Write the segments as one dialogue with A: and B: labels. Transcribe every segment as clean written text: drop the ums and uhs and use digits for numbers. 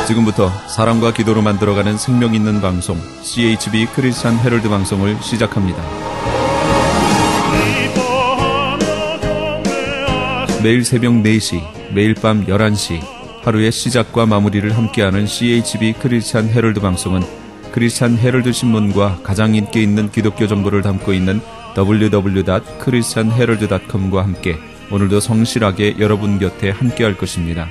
A: 지금부터 사랑과 기도로 만들어가는 생명 있는 방송 CHB 크리스찬 헤럴드 방송을 시작합니다. 매일 새벽 4시, 매일 밤 11시 하루의 시작과 마무리를 함께하는 CHB 크리스찬 헤럴드 방송은 크리스찬 헤럴드 신문과 가장 인기 있는 기독교 정보를 담고 있는 www.christianherald.com과 함께 오늘도 성실하게 여러분 곁에 함께할 것입니다.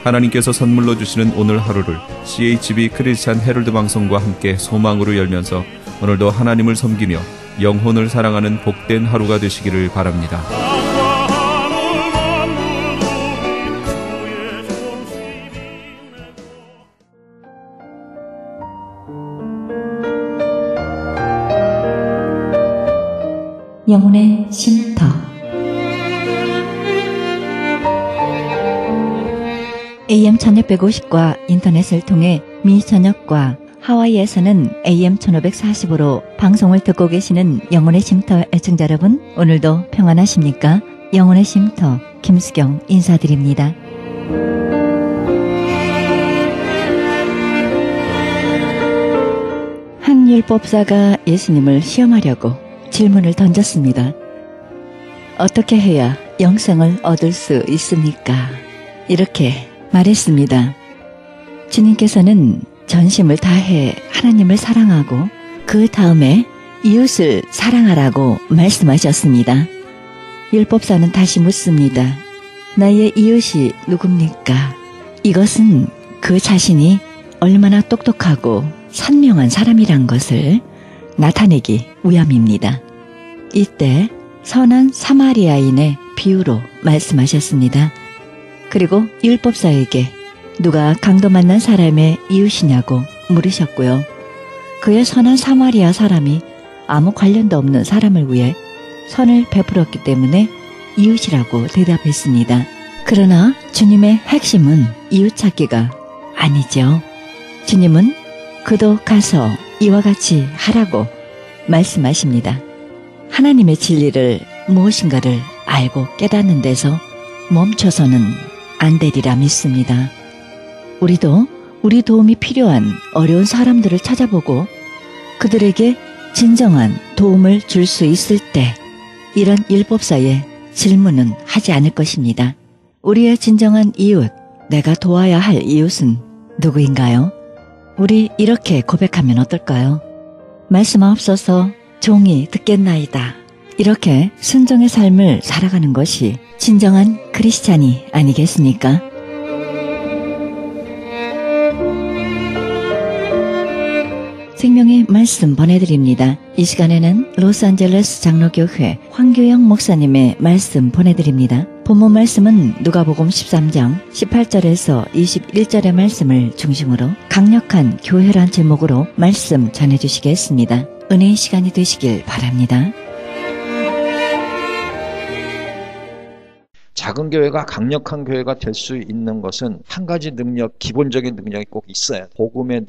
A: 하나님께서 선물로 주시는 오늘 하루를 CHB 크리스찬 헤럴드 방송과 함께 소망으로 열면서 오늘도 하나님을 섬기며 영혼을 사랑하는 복된 하루가 되시기를 바랍니다.
B: 영혼의 쉼터. AM 1650과 인터넷을 통해 미 전역과 하와이에서는 AM 1540으로 방송을 듣고 계시는 영혼의 쉼터 애청자 여러분, 오늘도 평안하십니까? 영혼의 쉼터 김수경 인사드립니다. 한 율법사가 예수님을 시험하려고 질문을 던졌습니다. 어떻게 해야 영생을 얻을 수 있습니까? 이렇게 말했습니다. 주님께서는 전심을 다해 하나님을 사랑하고 그 다음에 이웃을 사랑하라고 말씀하셨습니다. 율법사는 다시 묻습니다. 나의 이웃이 누굽니까? 이것은 그 자신이 얼마나 똑똑하고 선명한 사람이란 것을 나타내기 위함입니다. 이때 선한 사마리아인의 비유로 말씀하셨습니다. 그리고 율법사에게 누가 강도 만난 사람의 이웃이냐고 물으셨고요. 그의 선한 사마리아 사람이 아무 관련도 없는 사람을 위해 선을 베풀었기 때문에 이웃이라고 대답했습니다. 그러나 주님의 핵심은 이웃 찾기가 아니죠. 주님은 그도 가서 이와 같이 하라고 말씀하십니다. 하나님의 진리를 무엇인가를 알고 깨닫는 데서 멈춰서는 안 되리라 믿습니다. 우리도 우리 도움이 필요한 어려운 사람들을 찾아보고 그들에게 진정한 도움을 줄 수 있을 때 이런 율법사의 질문은 하지 않을 것입니다. 우리의 진정한 이웃, 내가 도와야 할 이웃은 누구인가요? 우리 이렇게 고백하면 어떨까요? 말씀하옵소서 종이 듣겠나이다. 이렇게 순종의 삶을 살아가는 것이 진정한 크리스찬이 아니겠습니까? 생명의 말씀 보내드립니다. 이 시간에는 로스앤젤레스 장로교회 황교영 목사님의 말씀 보내드립니다. 본문 말씀은 누가복음 13장 18절에서 21절의 말씀을 중심으로 강력한 교회란 제목으로 말씀 전해주시겠습니다. 은혜의 시간이 되시길 바랍니다.
C: 작은 교회가 강력한 교회가 될 수 있는 것은 한 가지 능력, 기본적인 능력이 꼭 있어야 돼. 복음의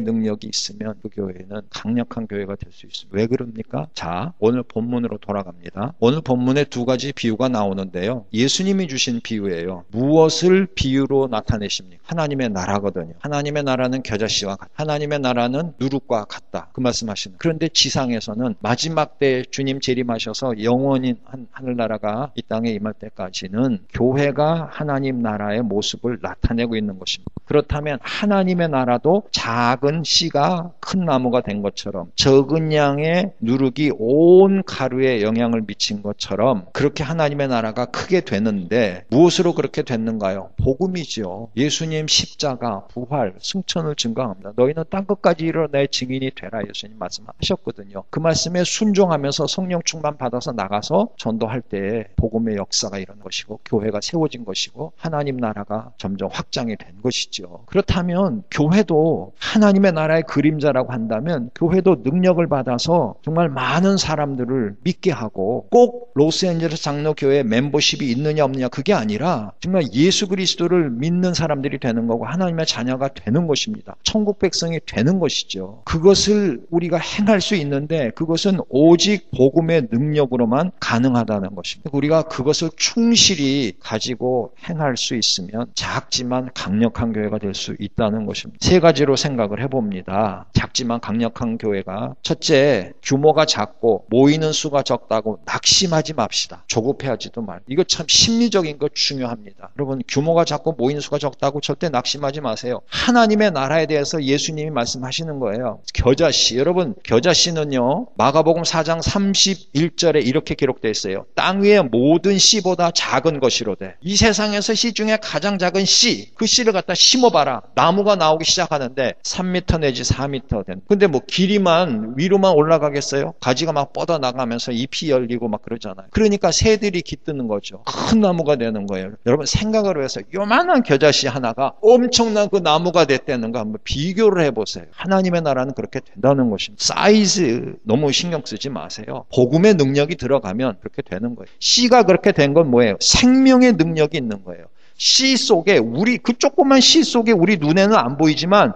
C: 능력이 있으면 그 교회는 강력한 교회가 될 수 있습니다. 왜 그럽니까? 자, 오늘 본문으로 돌아갑니다. 오늘 본문에 두 가지 비유가 나오는데요. 예수님이 주신 비유예요. 무엇을 비유로 나타내십니까? 하나님의 나라거든요. 하나님의 나라는 겨자씨와 같다. 하나님의 나라는 누룩과 같다. 그 말씀하시는. 그런데 지상에서는 마지막 때 주님 재림하셔서 영원히 하늘나라가 이 땅에 임할 때까지는 교회가 하나님 나라의 모습을 나타내고 있는 것입니다. 그렇다면 하나님의 나라도 작은 씨가 큰 나무가 된 것처럼 적은 양의 누룩이 온 가루에 영향을 미친 것처럼 그렇게 하나님의 나라가 크게 되는데 무엇으로 그렇게 됐는가요? 복음이죠. 예수님 십자가, 부활, 승천을 증거합니다. 너희는 땅끝까지 이르러 내 증인이 되라 예수님 말씀하셨거든요. 그 말씀에 순종하면서 성령 충만 받아서 나가서 전도할 때 복음의 역사가 일어난 것이고 교회가 세워진 것이고 하나님 나라가 점점 확장이 된 것이죠. 그렇다면 교회도 하나님의 나라의 그림자라고 가능하다고 한다면 교회도 능력을 받아서 정말 많은 사람들을 믿게 하고 꼭 로스앤젤레스 장로교회 멤버십이 있느냐 없느냐 그게 아니라 정말 예수 그리스도를 믿는 사람들이 되는 거고 하나님의 자녀가 되는 것입니다. 천국 백성이 되는 것이죠. 그것을 우리가 행할 수 있는데 그것은 오직 복음의 능력으로만 가능하다는 것입니다. 우리가 그것을 충실히 가지고 행할 수 있으면 작지만 강력한 교회가 될 수 있다는 것입니다. 세 가지로 생각을 해봅니다. 작지만 강력한 교회가 첫째, 규모가 작고 모이는 수가 적다고 낙심하지 맙시다. 조급해하지도 말고. 이거 참 심리적인 거 중요합니다. 여러분 규모가 작고 모이는 수가 적다고 절대 낙심하지 마세요. 하나님의 나라에 대해서 예수님이 말씀하시는 거예요. 겨자씨, 여러분 겨자씨는요 마가복음 4장 31절에 이렇게 기록되어 있어요. 땅 위의 모든 씨보다 작은 것이로되 이 세상에서 씨 중에 가장 작은 씨, 그 씨를 갖다 심어봐라. 나무가 나오기 시작하는데 3m 내지 4m 된. 근데 뭐 길이만 위로만 올라가겠어요? 가지가 막 뻗어나가면서 잎이 열리고 막 그러잖아요. 그러니까 새들이 깃드는 거죠. 큰 나무가 되는 거예요. 여러분 생각을 해서 요만한 겨자씨 하나가 엄청난 그 나무가 됐다는 거 한번 비교를 해보세요. 하나님의 나라는 그렇게 된다는 것입니다. 사이즈 너무 신경 쓰지 마세요. 복음의 능력이 들어가면 그렇게 되는 거예요. 씨가 그렇게 된 건 뭐예요? 생명의 능력이 있는 거예요. 씨 속에 그 조그만 씨 속에 우리 눈에는 안 보이지만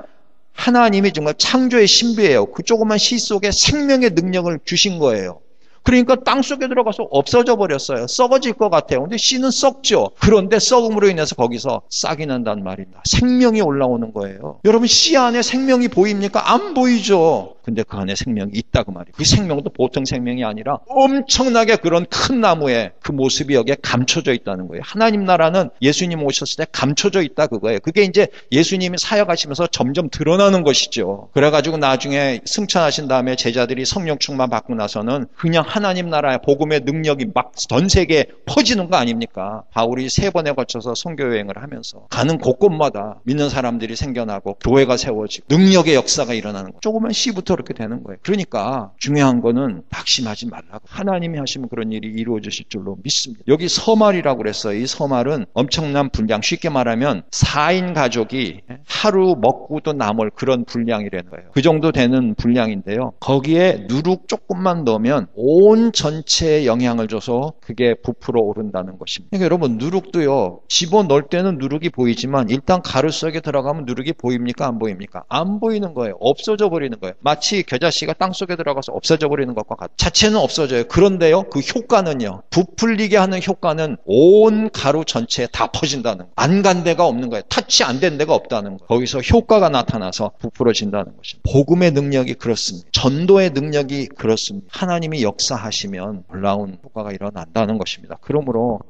C: 하나님이 정말 창조의 신비예요. 그 조그만 씨 속에 생명의 능력을 주신 거예요. 그러니까 땅 속에 들어가서 없어져 버렸어요. 썩어질 것 같아요. 근데 씨는 썩죠. 그런데 썩음으로 인해서 거기서 싹이 난단 말입니다. 생명이 올라오는 거예요. 여러분 씨 안에 생명이 보입니까? 안 보이죠. 근데 그 안에 생명이 있다 그 말이에요. 그 생명도 보통 생명이 아니라 엄청나게 그런 큰 나무에 그 모습이 여기에 감춰져 있다는 거예요. 하나님 나라는 예수님 오셨을 때 감춰져 있다 그거예요. 그게 이제 예수님이 사역하시면서 점점 드러나는 것이죠. 그래가지고 나중에 승천하신 다음에 제자들이 성령 충만 받고 나서는 그냥 하나님 나라의 복음의 능력이 막 전 세계에 퍼지는 거 아닙니까? 바울이 3번에 걸쳐서 선교 여행을 하면서 가는 곳곳마다 믿는 사람들이 생겨나고 교회가 세워지고 능력의 역사가 일어나는 거예요. 조그만 씨부터 그렇게 되는 거예요. 그러니까 중요한 거는 낙심하지 말라고. 하나님이 하시면 그런 일이 이루어지실 줄로 믿습니다. 여기 서말이라고 그랬어요. 이 서말은 엄청난 분량, 쉽게 말하면 4인 가족이 하루 먹고도 남을 그런 분량이라는 거예요. 그 정도 되는 분량인데요. 거기에 누룩 조금만 넣으면 온 전체에 영향을 줘서 그게 부풀어 오른다는 것입니다. 그러니까 여러분 누룩도요. 집어넣을 때는 누룩이 보이지만 일단 가루 속에 들어가면 누룩이 보입니까? 안 보입니까? 안 보이는 거예요. 없어져 버리는 거예요. 마치 겨자씨가 땅속에 들어가서 없어져 버리는 것과 같아요. 자체는 없어져요. 그런데요. 그 효과는요. 부풀리게 하는 효과는 온 가루 전체에 다 퍼진다는 거예요. 안 간 데가 없는 거예요. 터치 안 된 데가 없다는 거예요. 거기서 효과가 나타나서 부풀어진다는 것입니다. 복음의 능력이 그렇습니다. 전도의 능력이 그렇습니다. 하나님이 역사하시면 놀라운 효과가 일어난다는 것입니다. 그러므로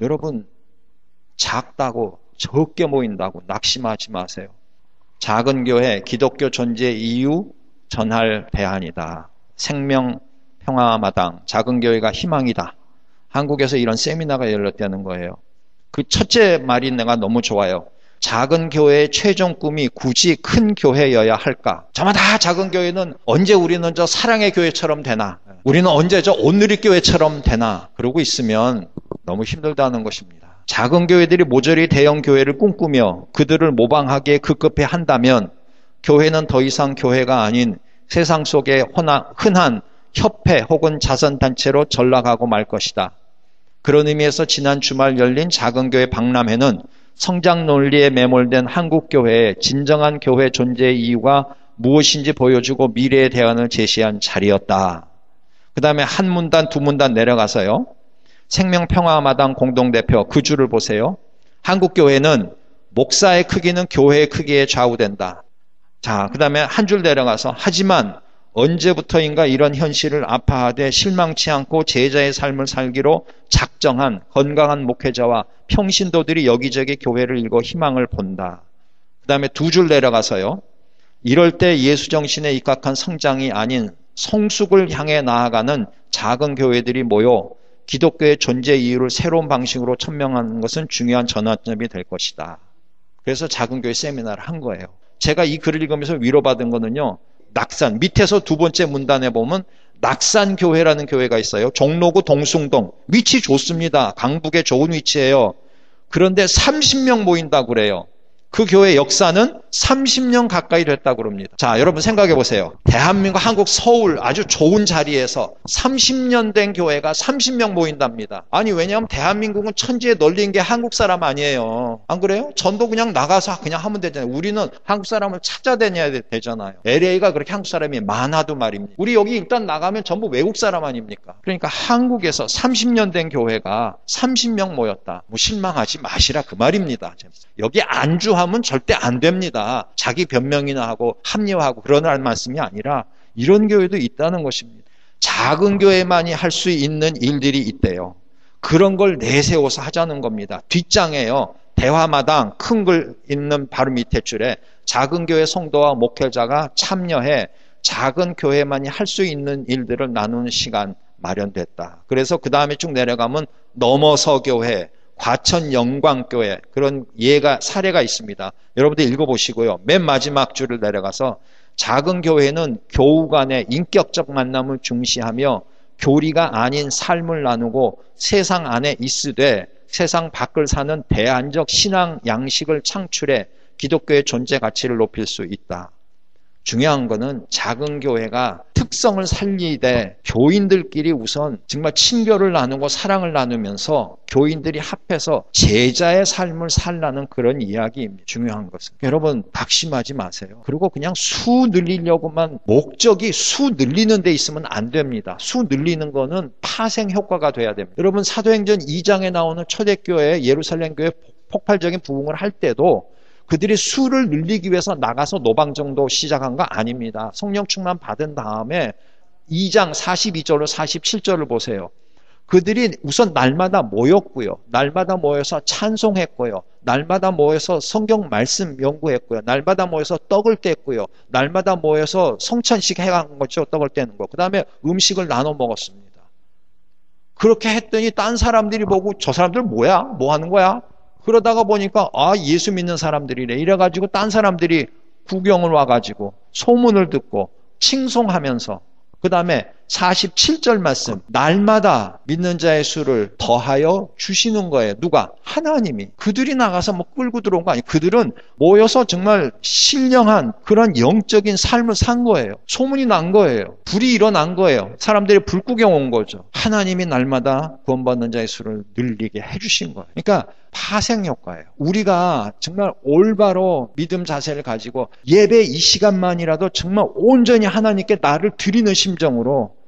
C: 여러분 작다고 적게 모인다고 낙심하지 마세요. 작은 교회 기독교 존재 이유 전할 대안이다. 생명 평화마당 작은 교회가 희망이다. 한국에서 이런 세미나가 열렸다는 거예요. 그 첫째 말이 내가 너무 좋아요. 작은 교회의 최종 꿈이 굳이 큰 교회여야 할까? 저마다 작은 교회는 언제 우리는 저 사랑의 교회처럼 되나? 우리는 언제 저 온누리 교회처럼 되나? 그러고 있으면 너무 힘들다는 것입니다. 작은 교회들이 모조리 대형 교회를 꿈꾸며 그들을 모방하기에 급급해 한다면 교회는 더 이상 교회가 아닌 세상 속의 흔한 협회 혹은 자선단체로 전락하고 말 것이다. 그런 의미에서 지난 주말 열린 작은 교회 박람회는 성장 논리에 매몰된 한국 교회의 진정한 교회 존재의 이유가 무엇인지 보여주고 미래의 대안을 제시한 자리였다. 그 다음에 한 문단 두 문단 내려가서요. 생명평화마당 공동대표 그 줄을 보세요. 한국 교회는 목사의 크기는 교회의 크기에 좌우된다. 자, 그 다음에 한 줄 내려가서 하지만 언제부터인가 이런 현실을 아파하되 실망치 않고 제자의 삶을 살기로 작정한 건강한 목회자와 평신도들이 여기저기 교회를 읽고 희망을 본다. 그 다음에 두 줄 내려가서요. 이럴 때 예수정신에 입각한 성장이 아닌 성숙을 향해 나아가는 작은 교회들이 모여 기독교의 존재 이유를 새로운 방식으로 천명하는 것은 중요한 전환점이 될 것이다. 그래서 작은 교회 세미나를 한 거예요. 제가 이 글을 읽으면서 위로받은 거는요. 낙산, 밑에서 두 번째 문단에 보면 낙산교회라는 교회가 있어요. 종로구 동숭동. 위치 좋습니다. 강북에 좋은 위치예요. 그런데 30명 모인다고 그래요. 그 교회 역사는 30년 가까이 됐다고 그럽니다. 자, 여러분 생각해 보세요. 대한민국 한국 서울 아주 좋은 자리에서 30년 된 교회가 30명 모인답니다. 아니, 왜냐하면 대한민국은 천지에 널린 게 한국 사람 아니에요. 안 그래요? 전도 그냥 나가서 그냥 하면 되잖아요. 우리는 한국 사람을 찾아다녀야 되잖아요. LA가 그렇게 한국 사람이 많아도 말입니다. 우리 여기 일단 나가면 전부 외국 사람 아닙니까? 그러니까 한국에서 30년 된 교회가 30명 모였다. 뭐 실망하지 마시라 그 말입니다. 여기 안주하면 절대 안 됩니다. 자기 변명이나 하고 합리화하고 그런 말씀이 아니라 이런 교회도 있다는 것입니다. 작은 교회만이 할 수 있는 일들이 있대요. 그런 걸 내세워서 하자는 겁니다. 뒷장에요. 대화마당 큰 글 있는 바로 밑에 줄에 작은 교회 성도와 목회자가 참여해 작은 교회만이 할 수 있는 일들을 나누는 시간 마련됐다. 그래서 그 다음에 쭉 내려가면 넘어서 교회, 과천 영광교회 그런 사례가 있습니다. 여러분들 읽어보시고요. 맨 마지막 줄을 내려가서 작은 교회는 교우 간의 인격적 만남을 중시하며 교리가 아닌 삶을 나누고 세상 안에 있으되 세상 밖을 사는 대안적 신앙 양식을 창출해 기독교의 존재 가치를 높일 수 있다. 중요한 거는 작은 교회가 특성을 살리되 교인들끼리 우선 정말 친교를 나누고 사랑을 나누면서 교인들이 합해서 제자의 삶을 살라는 그런 이야기입니다. 중요한 것은 여러분 낙심하지 마세요. 그리고 그냥 수 늘리려고만 목적이 수 늘리는 데 있으면 안 됩니다. 수 늘리는 거는 파생 효과가 돼야 됩니다. 여러분 사도행전 2장에 나오는 초대교회 예루살렘 교회 폭발적인 부흥을 할 때도 그들이 수를 늘리기 위해서 나가서 노방정도 시작한 거 아닙니다. 성령 충만 받은 다음에 2장 42절로 47절을 보세요. 그들이 우선 날마다 모였고요. 날마다 모여서 찬송했고요. 날마다 모여서 성경 말씀 연구했고요. 날마다 모여서 떡을 뗐고요. 날마다 모여서 성찬식 해간 거죠. 떡을 떼는 거. 그 다음에 음식을 나눠 먹었습니다. 그렇게 했더니 딴 사람들이 보고 저 사람들 뭐야? 뭐 하는 거야? 그러다가 보니까 예수 믿는 사람들이래. 이래가지고 딴 사람들이 구경을 와가지고 소문을 듣고 칭송하면서 그 다음에 47절 말씀 날마다 믿는 자의 수를 더하여 주시는 거예요. 누가? 하나님이. 그들이 나가서 뭐 끌고 들어온 거 아니에요. 그들은 모여서 정말 신령한 그런 영적인 삶을 산 거예요. 소문이 난 거예요. 불이 일어난 거예요. 사람들이 불구경 온 거죠. 하나님이 날마다 구원받는 자의 수를 늘리게 해주신 거예요. 그러니까 파생 효과예요. 우리가 정말 올바로 믿음 자세를 가지고 예배 이 시간만이라도 정말 온전히 하나님께 나를 드리는 심정으로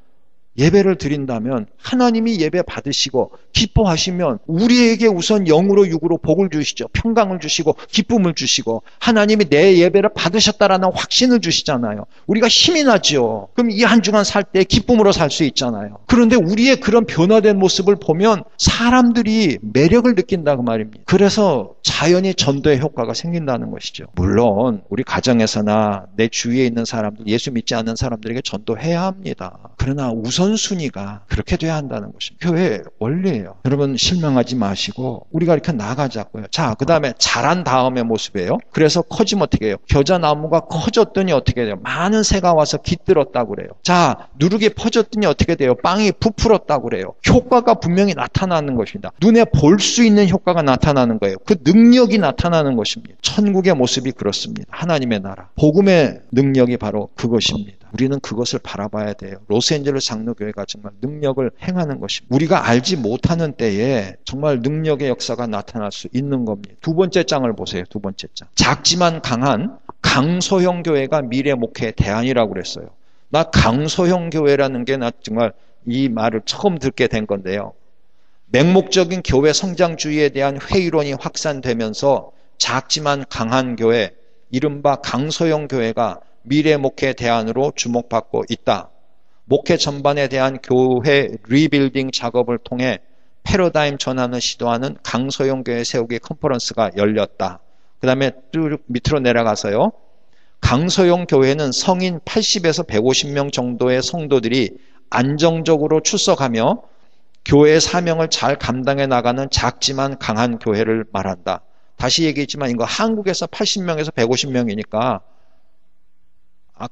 C: 예배를 드린다면 하나님이 예배 받으시고 기뻐하시면 우리에게 우선 영으로 육으로 복을 주시죠. 평강을 주시고 기쁨을 주시고 하나님이 내 예배를 받으셨다라는 확신을 주시잖아요. 우리가 힘이 나죠. 그럼 이 한 주간 살 때 기쁨으로 살 수 있잖아요. 그런데 우리의 그런 변화된 모습을 보면 사람들이 매력을 느낀다고 말입니다. 그래서 자연히 전도의 효과가 생긴다는 것이죠. 물론 우리 가정에서나 내 주위에 있는 사람들, 예수 믿지 않는 사람들에게 전도해야 합니다. 그러나 우선순위가 그렇게 돼야 한다는 것입니다. 교회의 원리예요. 여러분 실망하지 마시고 우리가 이렇게 나가자고요. 자, 그 다음에 자란 다음의 모습이에요. 그래서 커지면 어떻게 해요? 겨자나무가 커졌더니 어떻게 돼요? 많은 새가 와서 깃들었다고 그래요. 자, 누룩이 퍼졌더니 어떻게 돼요? 빵이 부풀었다고 그래요. 효과가 분명히 나타나는 것입니다. 눈에 볼 수 있는 효과가 나타나는 거예요. 그 능력이 나타나는 것입니다. 천국의 모습이 그렇습니다. 하나님의 나라. 복음의 능력이 바로 그것입니다. 우리는 그것을 바라봐야 돼요. 로스앤젤레스 장로교회가 정말 능력을 행하는 것입니다. 우리가 알지 못하는 때에 정말 능력의 역사가 나타날 수 있는 겁니다. 두 번째 장을 보세요. 두 번째 장. 작지만 강한 강소형 교회가 미래 목회의 대안이라고 그랬어요. 나 강소형 교회라는 게 나 정말 이 말을 처음 듣게 된 건데요. 맹목적인 교회 성장주의에 대한 회의론이 확산되면서 작지만 강한 교회, 이른바 강소형 교회가 미래 목회 대안으로 주목받고 있다. 목회 전반에 대한 교회 리빌딩 작업을 통해 패러다임 전환을 시도하는 강소형 교회 세우기 컨퍼런스가 열렸다. 그 다음에 쭉 밑으로 내려가서요. 강소형 교회는 성인 80에서 150명 정도의 성도들이 안정적으로 출석하며 교회의 사명을 잘 감당해 나가는 작지만 강한 교회를 말한다. 다시 얘기했지만 이거 한국에서 80명에서 150명이니까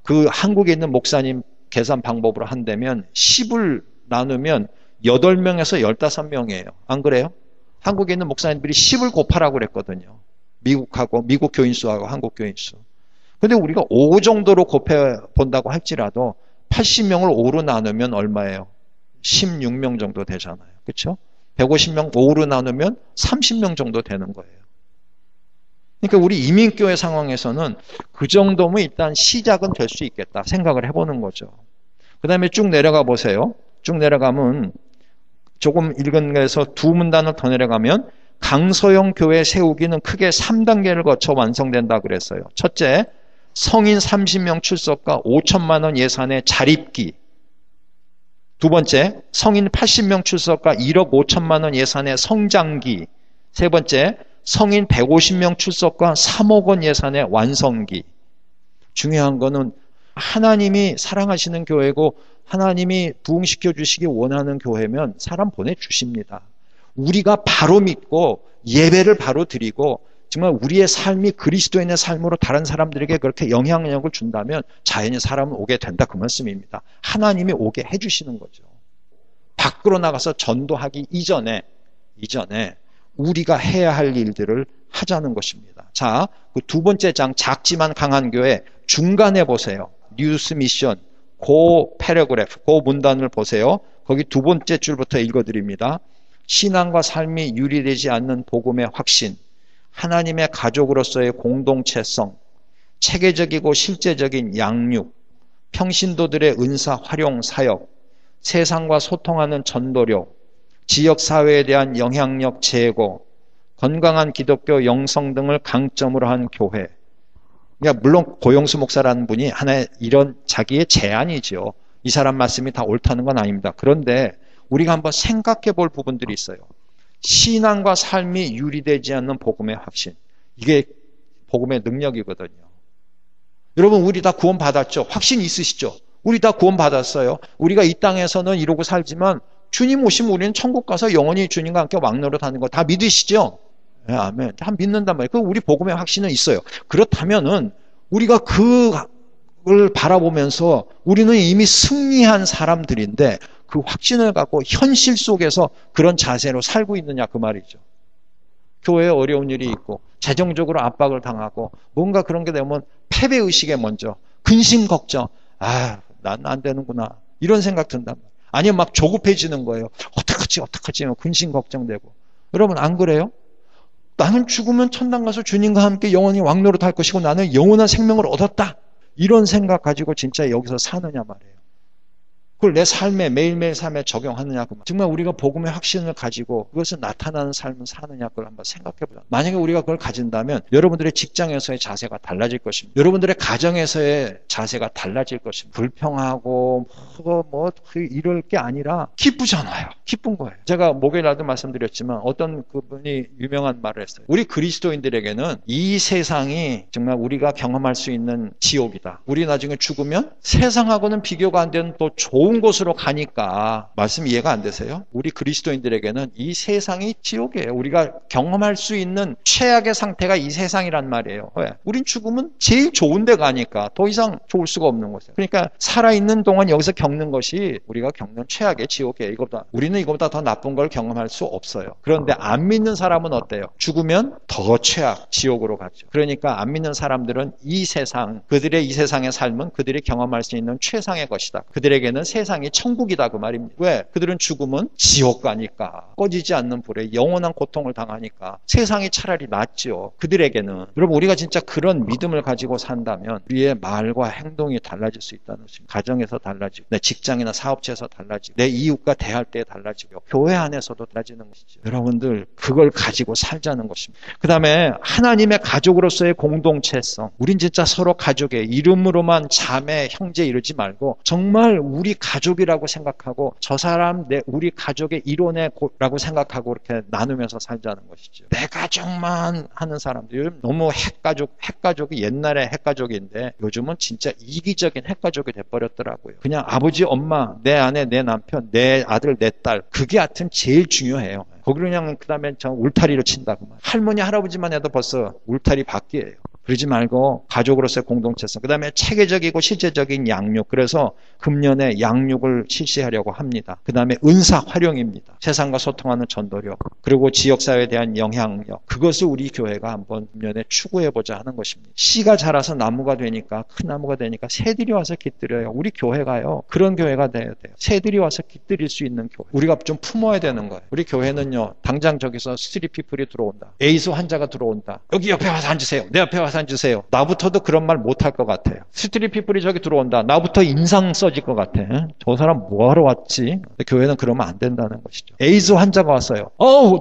C: 그 한국에 있는 목사님 계산 방법으로 한다면 10을 나누면 8명에서 15명이에요. 안 그래요? 한국에 있는 목사님들이 10을 곱하라고 그랬거든요. 미국 교인 수하고 한국 교인 수. 근데 우리가 5 정도로 곱해 본다고 할지라도 80명을 5로 나누면 얼마예요? 16명 정도 되잖아요. 그렇죠? 150명 5로 나누면 30명 정도 되는 거예요. 그러니까 우리 이민교회 상황에서는 그 정도면 일단 시작은 될 수 있겠다 생각을 해보는 거죠. 그 다음에 쭉 내려가 보세요. 쭉 내려가면 조금 읽은 데서 두 문단을 더 내려가면 강서형 교회 세우기는 크게 3단계를 거쳐 완성된다 그랬어요. 첫째, 성인 30명 출석과 5천만 원 예산의 자립기. 두 번째, 성인 80명 출석과 1억 5천만 원 예산의 성장기. 세 번째, 성인 150명 출석과 3억 원 예산의 완성기. 중요한 거는 하나님이 사랑하시는 교회고 하나님이 부흥시켜 주시기 원하는 교회면 사람 보내주십니다. 우리가 바로 믿고 예배를 바로 드리고 정말 우리의 삶이 그리스도인의 삶으로 다른 사람들에게 그렇게 영향력을 준다면 자연히 사람은 오게 된다 그 말씀입니다. 하나님이 오게 해주시는 거죠. 밖으로 나가서 전도하기 이전에 우리가 해야 할 일들을 하자는 것입니다. 자, 그 두 번째 장 작지만 강한 교회 중간에 보세요. 뉴스 미션 그 패러그래프, 그 문단을 보세요. 거기 두 번째 줄부터 읽어드립니다. 신앙과 삶이 유리되지 않는 복음의 확신, 하나님의 가족으로서의 공동체성, 체계적이고 실제적인 양육, 평신도들의 은사 활용 사역, 세상과 소통하는 전도력, 지역사회에 대한 영향력 제고, 건강한 기독교 영성 등을 강점으로 한 교회. 그러니까 물론 고영수 목사라는 분이 하나의 이런 자기의 제안이죠. 이 사람 말씀이 다 옳다는 건 아닙니다. 그런데 우리가 한번 생각해 볼 부분들이 있어요. 신앙과 삶이 유리되지 않는 복음의 확신. 이게 복음의 능력이거든요. 여러분 우리 다 구원 받았죠? 확신 있으시죠? 우리 다 구원 받았어요. 우리가 이 땅에서는 이러고 살지만 주님 오시면 우리는 천국 가서 영원히 주님과 함께 왕노릇하는 거 다 믿으시죠? 네, 아멘. 다 믿는단 말이에요. 그 우리 복음의 확신은 있어요. 그렇다면은 우리가 그걸 바라보면서 우리는 이미 승리한 사람들인데 그 확신을 갖고 현실 속에서 그런 자세로 살고 있느냐 그 말이죠. 교회에 어려운 일이 있고 재정적으로 압박을 당하고 뭔가 그런 게 되면 패배의식에 먼저 근심 걱정, 난 안 되는구나 이런 생각 든단 말이에요. 아니면 막 조급해지는 거예요. 어떡하지 근심 걱정되고. 여러분 안 그래요? 나는 죽으면 천당 가서 주님과 함께 영원히 왕노릇 할 것이고 나는 영원한 생명을 얻었다. 이런 생각 가지고 진짜 여기서 사느냐 말이에요. 그걸 내 삶에 매일매일 삶에 적용하느냐 그 말. 정말 우리가 복음의 확신을 가지고 그것을 나타나는 삶을 사느냐 그걸 한번 생각해보자. 만약에 우리가 그걸 가진다면 여러분들의 직장에서의 자세가 달라질 것입니다. 여러분들의 가정에서의 자세가 달라질 것입니다. 불평하고 이럴 게 아니라 기쁘잖아요. 기쁜 거예요. 제가 목요일날도 말씀드렸지만 어떤 그분이 유명한 말을 했어요. 우리 그리스도인들에게는 이 세상이 정말 우리가 경험할 수 있는 지옥이다. 우리 나중에 죽으면 세상하고는 비교가 안 되는 또 좋은 곳으로 가니까 말씀 이해가 안 되세요? 우리 그리스도인들에게는 이 세상이 지옥이에요. 우리가 경험할 수 있는 최악의 상태가 이 세상이란 말이에요. 왜? 우린 죽으면 제일 좋은 데 가니까 더 이상 좋을 수가 없는 곳이에요. 그러니까 살아있는 동안 여기서 겪는 것이 우리가 겪는 최악의 지옥이에요. 우리는 이거보다 더 나쁜 걸 경험할 수 없어요. 그런데 안 믿는 사람은 어때요? 죽으면 더 최악, 지옥으로 가죠. 그러니까 안 믿는 사람들은 이 세상, 그들의 이 세상의 삶은 그들이 경험할 수 있는 최상의 것이다. 그들에게는 세상이 천국이다 그 말입니다. 왜? 그들은 죽으면 지옥 가니까 꺼지지 않는 불에 영원한 고통을 당하니까 세상이 차라리 낫죠. 그들에게는. 여러분 우리가 진짜 그런 믿음을 가지고 산다면 우리의 말과 행동이 달라질 수 있다는 것입니다. 가정에서 달라지고 내 직장이나 사업체에서 달라지고 내 이웃과 대할 때 달라지고 교회 안에서도 달라지는 것이죠. 여러분들 그걸 가지고 살자는 것입니다. 그 다음에 하나님의 가족으로서의 공동체성. 우린 진짜 서로 가족의 이름으로만 자매 형제 이러지 말고 정말 우리 가족이라고 생각하고 저 사람 우리 가족의 일원이라고 생각하고 이렇게 나누면서 살자는 것이죠. 내 가족만 하는 사람들 너무 핵가족이 옛날에 핵가족인데 요즘은 진짜 이기적인 핵가족이 돼버렸더라고요. 그냥 아버지 엄마 내 아내 내 남편 내 아들 내 딸 그게 하여튼 제일 중요해요. 거기로 그냥 그 다음에 울타리로 친다고 할머니 할아버지만 해도 벌써 울타리 밖이에요. 그러지 말고 가족으로서의 공동체성, 그 다음에 체계적이고 실제적인 양육. 그래서 금년에 양육을 실시하려고 합니다. 그 다음에 은사 활용입니다. 세상과 소통하는 전도력, 그리고 지역사회에 대한 영향력. 그것을 우리 교회가 한번 금년에 추구해보자 하는 것입니다. 씨가 자라서 나무가 되니까, 큰 나무가 되니까 새들이 와서 깃들여요. 우리 교회가요, 그런 교회가 돼야 돼요. 새들이 와서 깃들일 수 있는 교회. 우리가 좀 품어야 되는 거예요. 우리 교회는요, 당장 저기서 스트릿 피플이 들어온다, 에이즈 환자가 들어온다, 여기 옆에 와서 앉으세요, 내 옆에 와서 앉으세요. 나부터도 그런 말 못할 것 같아요. 스트릿 피플이 저기 들어온다, 나부터 인상 써질 것 같아. 저 사람 뭐하러 왔지? 교회는 그러면 안 된다는 것이죠. 에이즈 환자가 왔어요.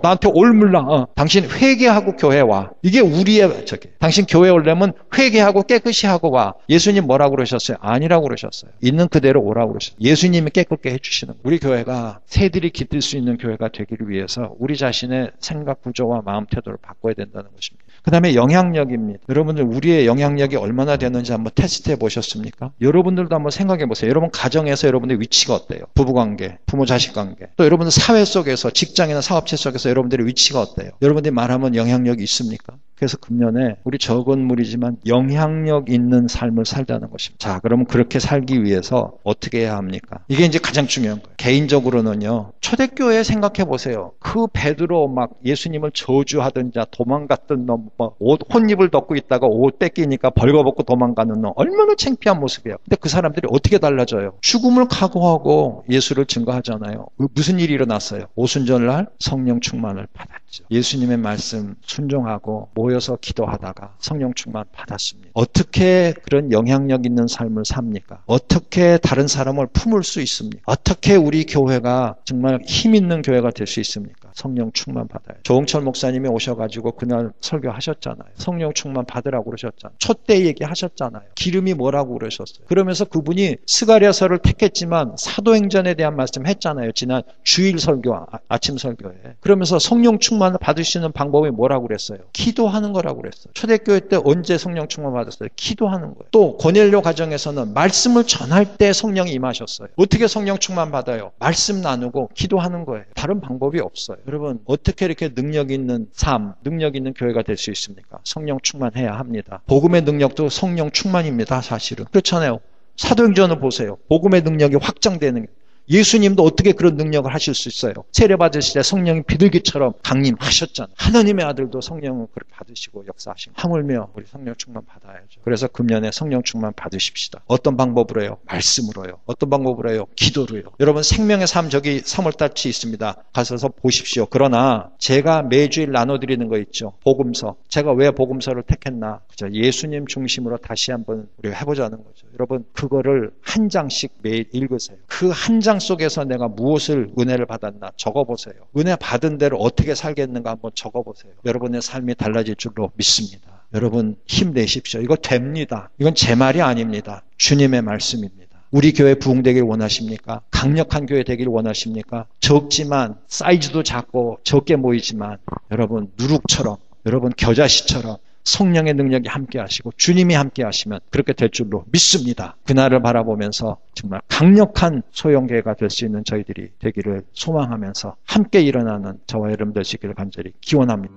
C: 나한테 올물나. 당신 회개하고 교회 와. 이게 우리의 당신 교회 오려면 회개하고 깨끗이 하고 와. 예수님 뭐라고 그러셨어요? 아니라고 그러셨어요. 있는 그대로 오라고 그러셨어요. 예수님이 깨끗게 해주시는 거예요. 우리 교회가 새들이 깃들 수 있는 교회가 되기를 위해서 우리 자신의 생각 구조와 마음 태도를 바꿔야 된다는 것입니다. 그 다음에 영향력입니다. 여러분들, 우리의 영향력이 얼마나 되는지 한번 테스트해 보셨습니까? 여러분들도 한번 생각해 보세요. 여러분 가정에서 여러분들의 위치가 어때요? 부부관계, 부모-자식 관계, 또 여러분들 사회 속에서, 직장이나 사업체 속에서 여러분들의 위치가 어때요? 여러분들이 말하면 영향력이 있습니까? 그래서 금년에 우리 적은 무리지만 영향력 있는 삶을 살자는 것입니다. 자, 그러면 그렇게 살기 위해서 어떻게 해야 합니까? 이게 이제 가장 중요한 거예요. 개인적으로는요, 초대교회 생각해 보세요. 그 베드로 막 예수님을 저주하던 자, 도망갔던 놈, 옷 혼입을 덮고 있다가 옷 뺏기니까 벌거벗고 도망가는 놈, 얼마나 창피한 모습이에요. 근데 그 사람들이 어떻게 달라져요? 죽음을 각오하고 예수를 증거하잖아요. 무슨 일이 일어났어요? 오순절날 성령 충만을 받았죠. 예수님의 말씀 순종하고 모여서 기도하다가 성령 충만 받았습니다. 어떻게 그런 영향력 있는 삶을 삽니까? 어떻게 다른 사람을 품을 수 있습니까? 어떻게 우리 교회가 정말 힘 있는 교회가 될 수 있습니까? 성령 충만 받아요. 조홍철 목사님이 오셔가지고 그날 설교하셨잖아요. 성령 충만 받으라고 그러셨잖아요. 촛대 얘기하셨잖아요. 기름이 뭐라고 그러셨어요. 그러면서 그분이 스가랴서를 택했지만 사도행전에 대한 말씀 했잖아요. 지난 주일 설교, 아침 설교에. 그러면서 성령 충만을 받을 수 있는 방법이 뭐라고 그랬어요? 기도하는 거라고 그랬어요. 초대교회 때 언제 성령 충만 받았어요? 기도하는 거예요. 또 고넬료 가정에서는 말씀을 전할 때 성령이 임하셨어요. 어떻게 성령 충만 받아요? 말씀 나누고 기도하는 거예요. 다른 방법이 없어요. 여러분, 어떻게 이렇게 능력 있는 삶, 능력 있는 교회가 될 수 있습니까? 성령 충만해야 합니다. 복음의 능력도 성령 충만입니다. 사실은. 그렇잖아요. 사도행전을 보세요. 복음의 능력이 확장되는 게. 예수님도 어떻게 그런 능력을 하실 수 있어요? 세례 받으실 때 성령이 비둘기처럼 강림하셨잖아요. 하나님의 아들도 성령을 그렇게 받으시고 역사하시고, 하물며 우리 성령 충만 받아야죠. 그래서 금년에 성령 충만 받으십시다. 어떤 방법으로 해요? 말씀으로요. 어떤 방법으로 해요? 기도로요. 여러분, 생명의 삶 저기 3월달치 있습니다. 가셔서 보십시오. 그러나 제가 매주일 나눠드리는 거 있죠. 복음서. 제가 왜 복음서를 택했나? 그죠? 예수님 중심으로 다시 한번 우리가 해보자는 거죠. 여러분, 그거를 한 장씩 매일 읽으세요. 그 한 장 속에서 내가 무엇을 은혜를 받았나 적어보세요. 은혜 받은 대로 어떻게 살겠는가 한번 적어보세요. 여러분의 삶이 달라질 줄로 믿습니다. 여러분, 힘내십시오. 이거 됩니다. 이건 제 말이 아닙니다. 주님의 말씀입니다. 우리 교회 부흥되길 원하십니까? 강력한 교회 되길 원하십니까? 적지만, 사이즈도 작고 적게 모이지만, 여러분 누룩처럼, 여러분 겨자씨처럼 성령의 능력이 함께 하시고 주님이 함께 하시면 그렇게 될 줄로 믿습니다. 그날을 바라보면서 정말 강력한 소형교회가 될 수 있는 저희들이 되기를 소망하면서 함께 일어나는 저와 여러분 되시기를 간절히 기원합니다.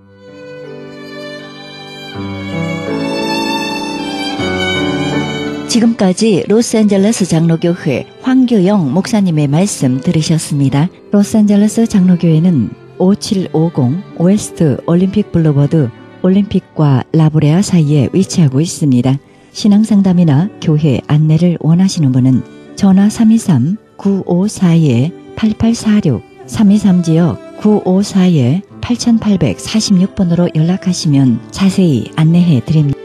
B: 지금까지 로스앤젤레스 장로교회 황교영 목사님의 말씀 들으셨습니다. 로스앤젤레스 장로교회는 5750 웨스트 올림픽 블루버드 올림픽과 라브레아 사이에 위치하고 있습니다. 신앙상담이나 교회 안내를 원하시는 분은 전화 323-9542-8846 323지역 9542-8846번으로 연락하시면 자세히 안내해 드립니다.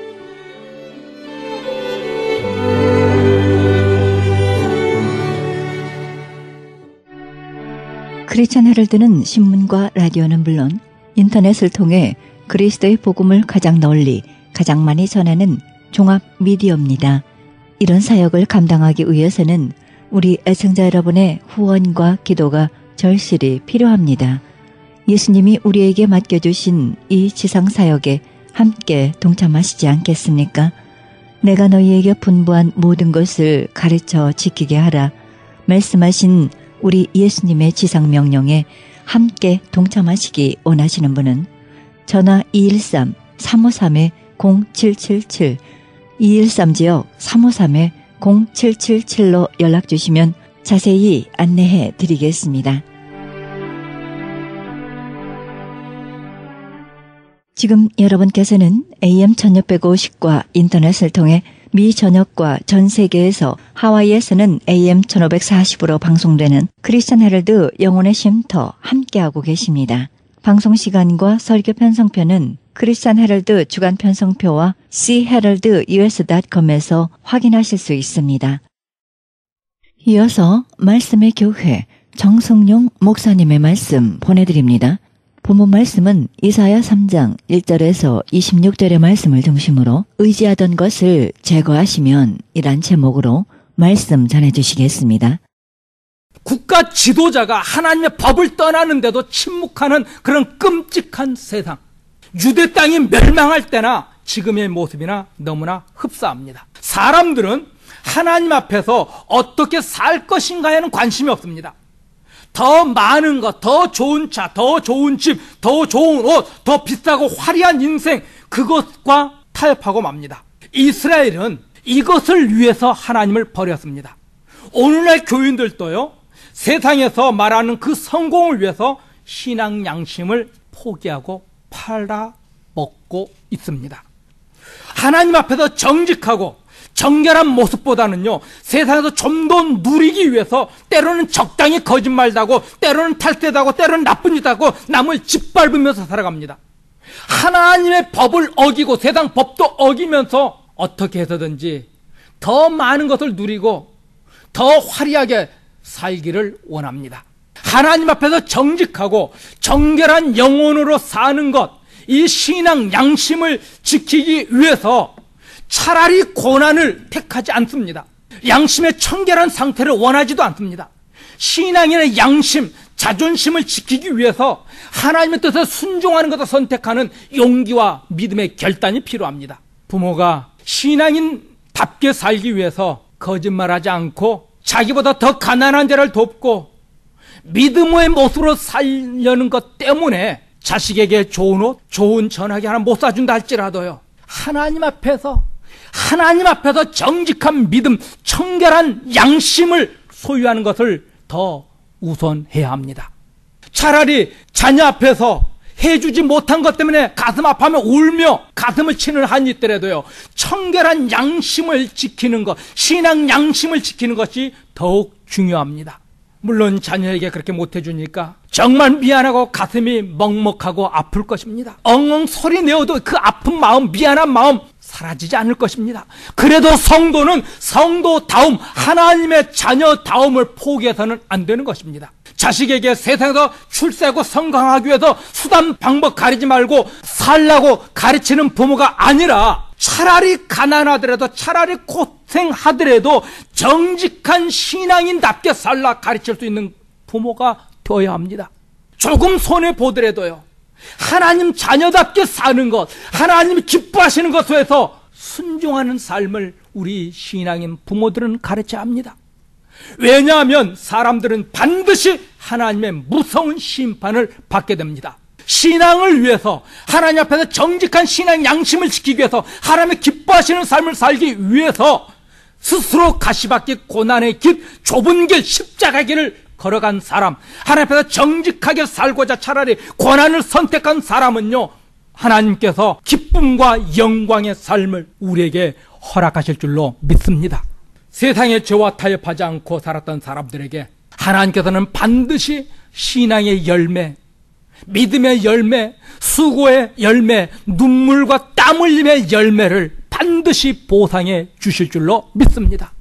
B: 크리스천 헤럴드는 신문과 라디오는 물론 인터넷을 통해 그리스도의 복음을 가장 널리, 가장 많이 전하는 종합 미디어입니다. 이런 사역을 감당하기 위해서는 우리 애청자 여러분의 후원과 기도가 절실히 필요합니다. 예수님이 우리에게 맡겨주신 이 지상사역에 함께 동참하시지 않겠습니까? 내가 너희에게 분부한 모든 것을 가르쳐 지키게 하라 말씀하신 우리 예수님의 지상명령에 함께 동참하시기 원하시는 분은 전화 213-353 0777, 213지역 353-0777로 연락 주시면 자세히 안내해 드리겠습니다. 지금 여러분께서는 AM 1650과 인터넷을 통해 미 전역과 전 세계에서 하와이에서는 AM 1540으로 방송되는 크리스천 헤럴드 영혼의 쉼터 함께하고 계십니다. 방송 시간과 설교 편성표는 크리스천 헤럴드 주간 편성표와 cheheraldus.com에서 확인하실 수 있습니다. 이어서 말씀의 교회 정성용 목사님의 말씀 보내드립니다. 본문 말씀은 이사야 3장 1절에서 26절의 말씀을 중심으로 의지하던 것을 제거하시면 이란 제목으로 말씀 전해주시겠습니다.
D: 국가 지도자가 하나님의 법을 떠나는데도 침묵하는 그런 끔찍한 세상. 유대 땅이 멸망할 때나 지금의 모습이나 너무나 흡사합니다. 사람들은 하나님 앞에서 어떻게 살 것인가에는 관심이 없습니다. 더 많은 것, 더 좋은 차, 더 좋은 집, 더 좋은 옷, 더 비싸고 화려한 인생, 그것과 타협하고 맙니다. 이스라엘은 이것을 위해서 하나님을 버렸습니다. 오늘날 교인들도요, 세상에서 말하는 그 성공을 위해서 신앙 양심을 포기하고 팔아먹고 있습니다. 하나님 앞에서 정직하고 정결한 모습보다는요, 세상에서 좀 더 누리기 위해서 때로는 적당히 거짓말도 하고 때로는 탈세도 하고 때로는 나쁜 짓도 하고 남을 짓밟으면서 살아갑니다. 하나님의 법을 어기고 세상 법도 어기면서 어떻게 해서든지 더 많은 것을 누리고 더 화려하게 살기를 원합니다. 하나님 앞에서 정직하고 정결한 영혼으로 사는 것, 이 신앙 양심을 지키기 위해서 차라리 고난을 택하지 않습니다. 양심의 청결한 상태를 원하지도 않습니다. 신앙인의 양심, 자존심을 지키기 위해서 하나님의 뜻에 순종하는 것을 선택하는 용기와 믿음의 결단이 필요합니다. 부모가 신앙인답게 살기 위해서 거짓말하지 않고 자기보다 더 가난한 자를 돕고 믿음의 모습으로 살려는 것 때문에 자식에게 좋은 옷, 좋은 전화기 하나 못 사준다 할지라도요, 하나님 앞에서 정직한 믿음, 청결한 양심을 소유하는 것을 더 우선해야 합니다. 차라리 자녀 앞에서 해주지 못한 것 때문에 가슴 아파하며 울며 가슴을 치는 한이 있더라도요, 청결한 양심을 지키는 것, 신앙 양심을 지키는 것이 더욱 중요합니다. 물론 자녀에게 그렇게 못해주니까 정말 미안하고 가슴이 먹먹하고 아플 것입니다. 엉엉 소리 내어도 그 아픈 마음, 미안한 마음 사라지지 않을 것입니다. 그래도 성도는 성도다움, 하나님의 자녀다움을 포기해서는 안 되는 것입니다. 자식에게 세상에서 출세하고 성공하기 위해서 수단 방법 가리지 말고 살라고 가르치는 부모가 아니라, 차라리 가난하더라도 차라리 고생하더라도 정직한 신앙인답게 살라 가르칠 수 있는 부모가 되어야 합니다. 조금 손해보더라도요, 하나님 자녀답게 사는 것, 하나님이 기뻐하시는 것에서 순종하는 삶을 우리 신앙인 부모들은 가르쳐야 합니다. 왜냐하면 사람들은 반드시 하나님의 무서운 심판을 받게 됩니다. 신앙을 위해서, 하나님 앞에서 정직한 신앙 양심을 지키기 위해서, 하나님의 기뻐하시는 삶을 살기 위해서 스스로 가시밭길, 고난의 길, 좁은 길, 십자가 길을 걸어간 사람, 하나님 앞에서 정직하게 살고자 차라리 고난을 선택한 사람은요, 하나님께서 기쁨과 영광의 삶을 우리에게 허락하실 줄로 믿습니다. 세상의 죄와 타협하지 않고 살았던 사람들에게 하나님께서는 반드시 신앙의 열매, 믿음의 열매, 수고의 열매, 눈물과 땀 흘림의 열매를 반드시 보상해 주실 줄로 믿습니다.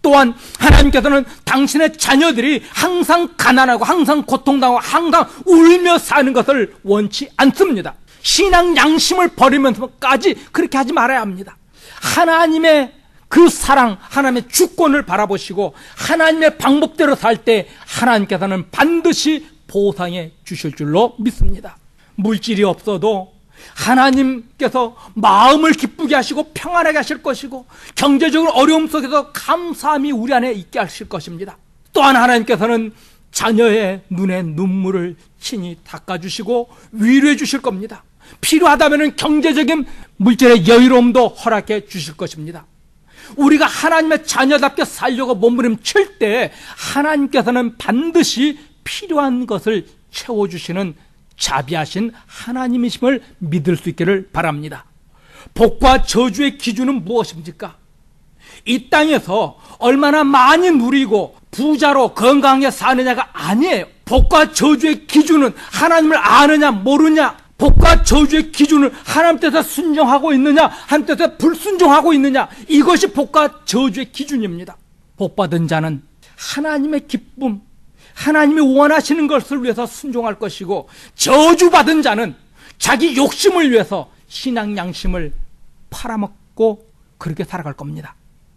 D: 또한 하나님께서는 당신의 자녀들이 항상 가난하고 항상 고통당하고 항상 울며 사는 것을 원치 않습니다. 신앙 양심을 버리면서까지 그렇게 하지 말아야 합니다. 하나님의 그 사랑, 하나님의 주권을 바라보시고 하나님의 방법대로 살 때 하나님께서는 반드시 보상해 주실 줄로 믿습니다. 물질이 없어도 하나님께서 마음을 기쁘게 하시고 평안하게 하실 것이고, 경제적으로 어려움 속에서 감사함이 우리 안에 있게 하실 것입니다. 또한 하나님께서는 자녀의 눈에 눈물을 친히 닦아주시고 위로해 주실 겁니다. 필요하다면 경제적인 물질의 여유로움도 허락해 주실 것입니다. 우리가 하나님의 자녀답게 살려고 몸부림칠 때 하나님께서는 반드시 필요한 것을 채워주시는 자비하신 하나님이심을 믿을 수 있기를 바랍니다. 복과 저주의 기준은 무엇입니까? 이 땅에서 얼마나 많이 누리고 부자로 건강하게 사느냐가 아니에요. 복과 저주의 기준은 하나님을 아느냐 모르냐, 복과 저주의 기준은 하나님 뜻에 순종하고 있느냐, 하나님 뜻에 불순종하고 있느냐, 이것이 복과 저주의 기준입니다. 복받은 자는 하나님의 기쁨, 하나님이 원하시는 것을 위해서 순종할 것이고, 저주받은 자는 자기 욕심을 위해서 신앙 양심을 팔아먹고 그렇게 살아갈 겁니다.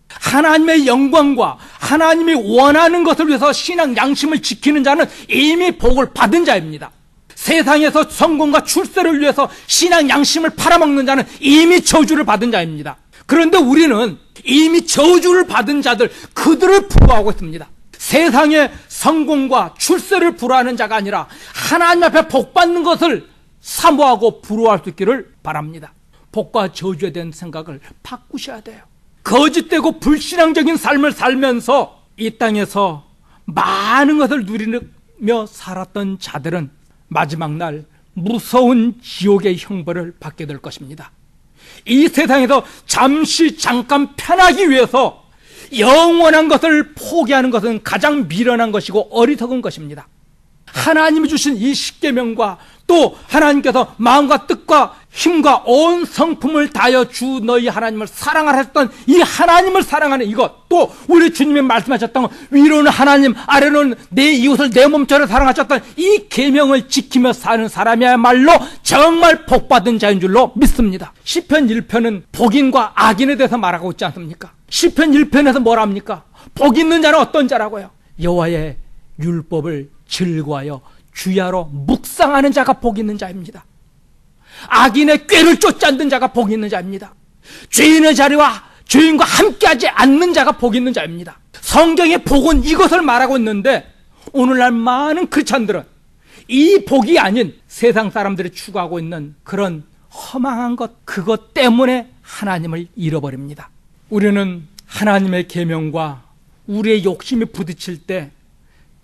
D: 하나님의 영광과 하나님이 원하는 것을 위해서 신앙 양심을 지키는 자는 이미 복을 받은 자입니다. 세상에서 성공과 출세를 위해서 신앙 양심을 팔아먹는 자는 이미 저주를 받은 자입니다. 그런데 우리는 이미 저주를 받은 자들, 그들을 부러워하고 있습니다. 세상의 성공과 출세를 부러워하는 자가 아니라 하나님 앞에 복 받는 것을 사모하고 부러워할 수 있기를 바랍니다. 복과 저주에 대한 생각을 바꾸셔야 돼요. 거짓되고 불신앙적인 삶을 살면서 이 땅에서 많은 것을 누리며 살았던 자들은 마지막 날 무서운 지옥의 형벌을 받게 될 것입니다. 이 세상에서 잠깐 편하기 위해서 영원한 것을 포기하는 것은 가장 미련한 것이고 어리석은 것입니다. 하나님이 주신 이 십계명과 또 하나님께서 마음과 뜻과 힘과 온 성품을 다하여 주 너희 하나님을 사랑하라 했던 이 하나님을 사랑하는 이것, 또 우리 주님이 말씀하셨던 위로는 하나님, 아래로는 내 이웃을 내 몸처럼 사랑하셨던 이 계명을 지키며 사는 사람이야말로 정말 복받은 자인 줄로 믿습니다. 시편 1편은 복인과 악인에 대해서 말하고 있지 않습니까? 시편 1편에서 뭐라 합니까? 복 있는 자는 어떤 자라고요? 여호와의 율법을 즐거워하여 주야로 묵상하는 자가 복 있는 자입니다. 악인의 꾀를 쫓지 않는 자가 복 있는 자입니다. 죄인의 자리와 죄인과 함께하지 않는 자가 복 있는 자입니다. 성경의 복은 이것을 말하고 있는데 오늘날 많은 크리스찬들은 이 복이 아닌 세상 사람들이 추구하고 있는 그런 허망한 것, 그것 때문에 하나님을 잃어버립니다. 우리는 하나님의 계명과 우리의 욕심이 부딪힐 때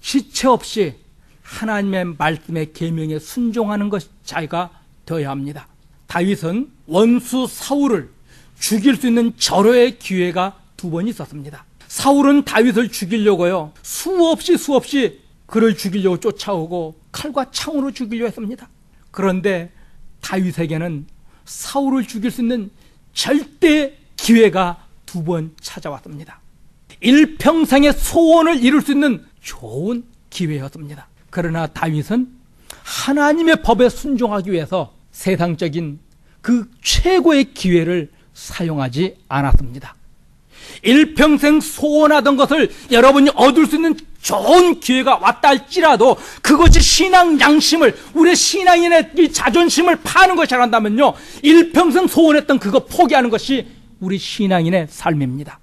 D: 지체 없이 하나님의 말씀의 계명에 순종하는 것이 자기가 되어야 합니다. 다윗은 원수 사울을 죽일 수 있는 절호의 기회가 2번 있었습니다. 사울은 다윗을 죽이려고요, 수없이 그를 죽이려고 쫓아오고 칼과 창으로 죽이려 했습니다. 그런데 다윗에게는 사울을 죽일 수 있는 절대 기회가 2번 찾아왔습니다. 일평생의 소원을 이룰 수 있는 좋은 기회였습니다. 그러나 다윗은 하나님의 법에 순종하기 위해서 세상적인 그 최고의 기회를 사용하지 않았습니다. 일평생 소원하던 것을 여러분이 얻을 수 있는 좋은 기회가 왔다 할지라도 그것이 신앙 양심을, 우리의 신앙인의 이 자존심을 파는 것이라 한다면요, 일평생 소원했던 그거 포기하는 것이 우리 신앙인의 삶입니다.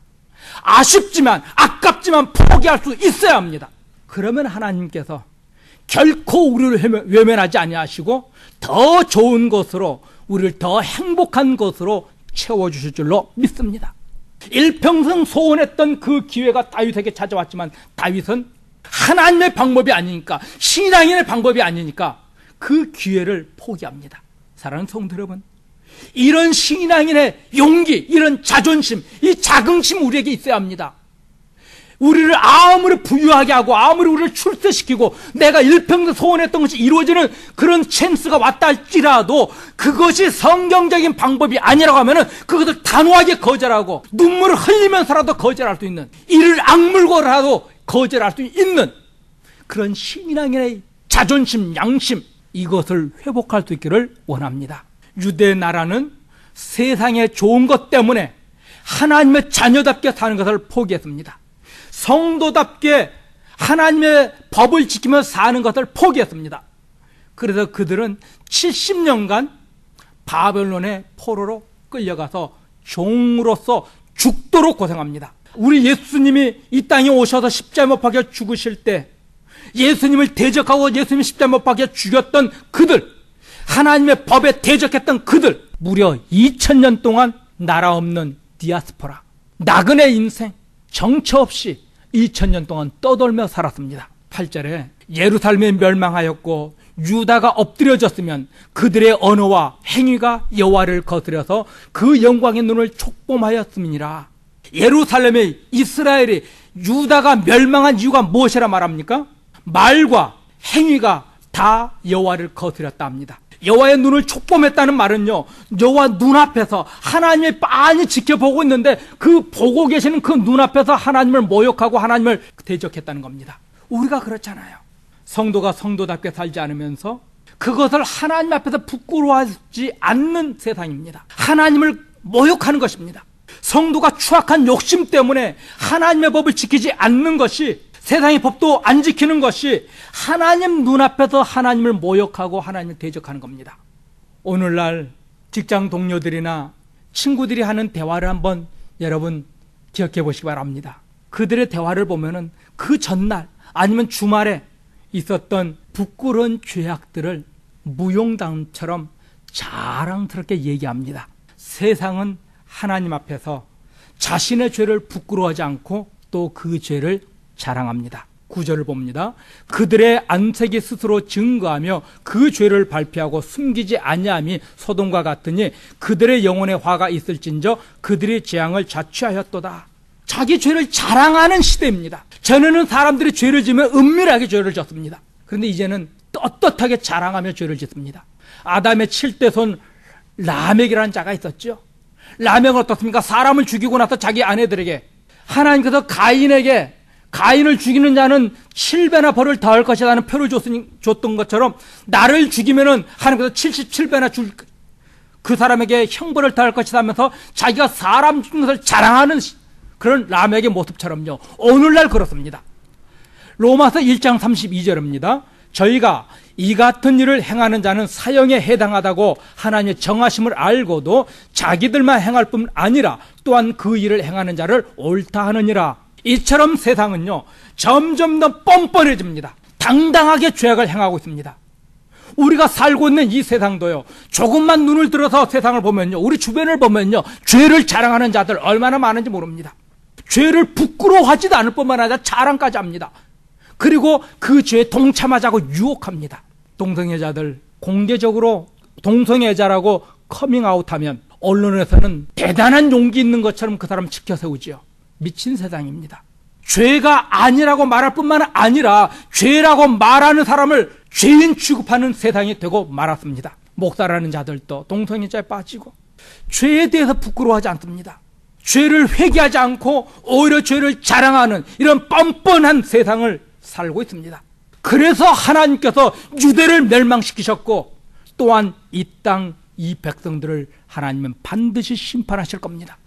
D: 아쉽지만 아깝지만 포기할 수 있어야 합니다. 그러면 하나님께서 결코 우리를 외면하지 아니하시고 더 좋은 것으로, 우리를 더 행복한 것으로 채워주실 줄로 믿습니다. 일평생 소원했던 그 기회가 다윗에게 찾아왔지만 다윗은 하나님의 방법이 아니니까, 신앙인의 방법이 아니니까 그 기회를 포기합니다. 사랑하는 성도 여러분, 이런 신앙인의 용기, 이런 자존심, 이 자긍심 우리에게 있어야 합니다. 우리를 아무리 부유하게 하고 아무리 우리를 출세시키고 내가 일평생 소원했던 것이 이루어지는 그런 찬스가 왔다 할지라도 그것이 성경적인 방법이 아니라고 하면은 그것을 단호하게 거절하고 눈물을 흘리면서라도 거절할 수 있는, 이를 악물고라도 거절할 수 있는 그런 신앙인의 자존심, 양심, 이것을 회복할 수 있기를 원합니다. 유대 나라는 세상의 좋은 것 때문에 하나님의 자녀답게 사는 것을 포기했습니다. 성도답게 하나님의 법을 지키며 사는 것을 포기했습니다. 그래서 그들은 70년간 바벨론의 포로로 끌려가서 종으로서 죽도록 고생합니다. 우리 예수님이 이 땅에 오셔서 십자가에 못 박혀 죽으실 때 예수님을 대적하고 예수님 십자가에 못 박혀 죽였던 그들, 하나님의 법에 대적했던 그들, 무려 2000년 동안 나라 없는 디아스포라, 나그네 인생, 정처 없이 2000년 동안 떠돌며 살았습니다. 8절에 예루살렘이 멸망하였고 유다가 엎드려졌으면 그들의 언어와 행위가 여호와를 거스려서 그 영광의 눈을 촉범하였음이니라. 예루살렘의 이스라엘이 유다가 멸망한 이유가 무엇이라 말합니까? 말과 행위가 다 여호와를 거스렸다 합니다. 여호와의 눈을 촉범했다는 말은요, 여호와 눈앞에서 하나님이 빤히 지켜보고 있는데 그 보고 계시는 그 눈앞에서 하나님을 모욕하고 하나님을 대적했다는 겁니다. 우리가 그렇잖아요. 성도가 성도답게 살지 않으면서 그것을 하나님 앞에서 부끄러워하지 않는 세상입니다. 하나님을 모욕하는 것입니다. 성도가 추악한 욕심 때문에 하나님의 법을 지키지 않는 것이, 세상의 법도 안 지키는 것이 하나님 눈앞에서 하나님을 모욕하고 하나님을 대적하는 겁니다. 오늘날 직장 동료들이나 친구들이 하는 대화를 한번 여러분 기억해 보시기 바랍니다. 그들의 대화를 보면은 그 전날 아니면 주말에 있었던 부끄러운 죄악들을 무용담처럼 자랑스럽게 얘기합니다. 세상은 하나님 앞에서 자신의 죄를 부끄러워하지 않고 또 그 죄를 자랑합니다. 9절을 봅니다. 그들의 안색이 스스로 증거하며 그 죄를 발표하고 숨기지 아니함이 소돔과 같으니 그들의 영혼에 화가 있을진저 그들의 재앙을 자취하였도다. 자기 죄를 자랑하는 시대입니다. 전에는 사람들이 죄를 지으면 은밀하게 죄를 졌습니다. 그런데 이제는 떳떳하게 자랑하며 죄를 짓습니다. 아담의 7대손 라멕이라는 자가 있었죠. 라멕은 어떻습니까? 사람을 죽이고 나서 자기 아내들에게 하나님께서 가인을 죽이는 자는 7배나 벌을 더할 것이라는 표를 줬던 것처럼 나를 죽이면은 하나님께서 77배나 그 사람에게 형벌을 더할 것이다 하면서 자기가 사람 죽인 것을 자랑하는 그런 라멕의 모습처럼요. 오늘날 그렇습니다. 로마서 1장 32절입니다. 저희가 이 같은 일을 행하는 자는 사형에 해당하다고 하나님의 정하심을 알고도 자기들만 행할 뿐 아니라 또한 그 일을 행하는 자를 옳다 하느니라. 이처럼 세상은요, 점점 더 뻔뻔해집니다. 당당하게 죄악을 행하고 있습니다. 우리가 살고 있는 이 세상도요, 조금만 눈을 들어서 세상을 보면요, 우리 주변을 보면요, 죄를 자랑하는 자들 얼마나 많은지 모릅니다. 죄를 부끄러워하지도 않을 뿐만 아니라 자랑까지 합니다. 그리고 그 죄에 동참하자고 유혹합니다. 동성애자들 공개적으로 동성애자라고 커밍아웃하면 언론에서는 대단한 용기 있는 것처럼 그 사람 지켜세우지요. 미친 세상입니다. 죄가 아니라고 말할 뿐만 아니라 죄라고 말하는 사람을 죄인 취급하는 세상이 되고 말았습니다. 목사라는 자들도 동성애자에 빠지고 죄에 대해서 부끄러워하지 않습니다. 죄를 회개하지 않고 오히려 죄를 자랑하는 이런 뻔뻔한 세상을 살고 있습니다. 그래서 하나님께서 유대를 멸망시키셨고 또한 이 땅 이 백성들을 하나님은 반드시 심판하실 겁니다.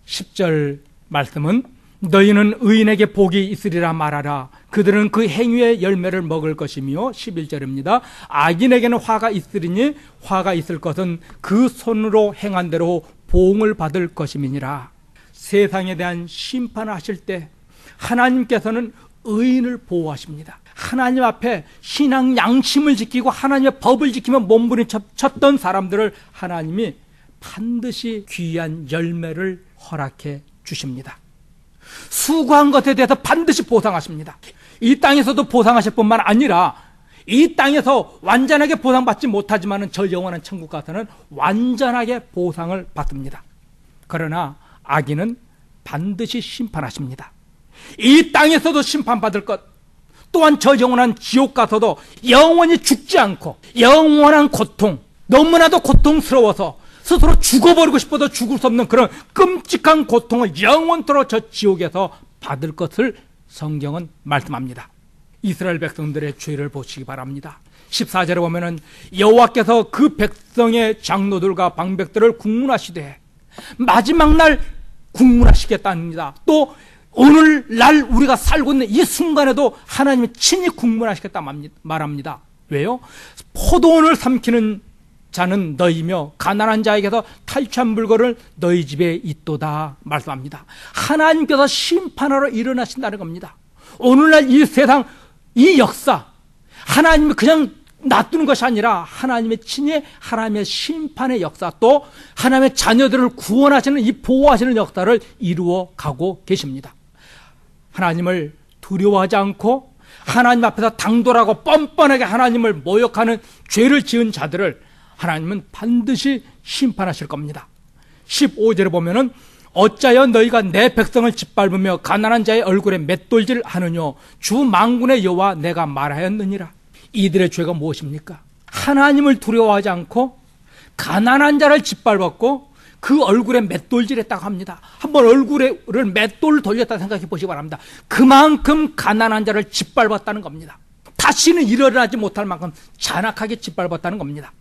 D: 10절 말씀은 너희는 의인에게 복이 있으리라 말하라. 그들은 그 행위의 열매를 먹을 것이며 11절입니다. 악인에게는 화가 있으리니 화가 있을 것은 그 손으로 행한 대로 보응을 받을 것임이니라. 세상에 대한 심판을 하실 때 하나님께서는 의인을 보호하십니다. 하나님 앞에 신앙 양심을 지키고 하나님의 법을 지키며 몸부림쳤던 사람들을 하나님이 반드시 귀한 열매를 허락해 주십니다. 수고한 것에 대해서 반드시 보상하십니다. 이 땅에서도 보상하실 뿐만 아니라 이 땅에서 완전하게 보상받지 못하지만 저 영원한 천국 가서는 완전하게 보상을 받습니다. 그러나 악인은 반드시 심판하십니다. 이 땅에서도 심판받을 것, 또한 저 영원한 지옥 가서도 영원히 죽지 않고 영원한 고통, 너무나도 고통스러워서 스스로 죽어버리고 싶어도 죽을 수 없는 그런 끔찍한 고통을 영원토록 저 지옥에서 받을 것을 성경은 말씀합니다. 이스라엘 백성들의 죄를 보시기 바랍니다. 14절에 보면은 여호와께서 그 백성의 장로들과 방백들을 국문하시되 마지막 날 국문하시겠답니다. 또 오늘날 우리가 살고 있는 이 순간에도 하나님이 친히 국문하시겠다 말합니다. 왜요? 포도원을 삼키는 자는 너희며 가난한 자에게서 탈취한 물건을 너희 집에 있도다 말씀합니다. 하나님께서 심판하러 일어나신다는 겁니다. 오늘날 이 세상, 이 역사, 하나님이 그냥 놔두는 것이 아니라 하나님의 친히 하나님의 심판의 역사, 또 하나님의 자녀들을 구원하시는 이 보호하시는 역사를 이루어 가고 계십니다. 하나님을 두려워하지 않고 하나님 앞에서 당돌하고 뻔뻔하게 하나님을 모욕하는 죄를 지은 자들을 하나님은 반드시 심판하실 겁니다. 15절에 보면은 어찌하여 너희가 내 백성을 짓밟으며 가난한 자의 얼굴에 맷돌질 하느뇨. 주 만군의 여호와 내가 말하였느니라. 이들의 죄가 무엇입니까? 하나님을 두려워하지 않고 가난한 자를 짓밟았고 그 얼굴에 맷돌질했다고 합니다. 한번 얼굴에 맷돌을 돌렸다 생각해 보시기 바랍니다. 그만큼 가난한 자를 짓밟았다는 겁니다. 다시는 일어나지 못할 만큼 잔악하게 짓밟았다는 겁니다.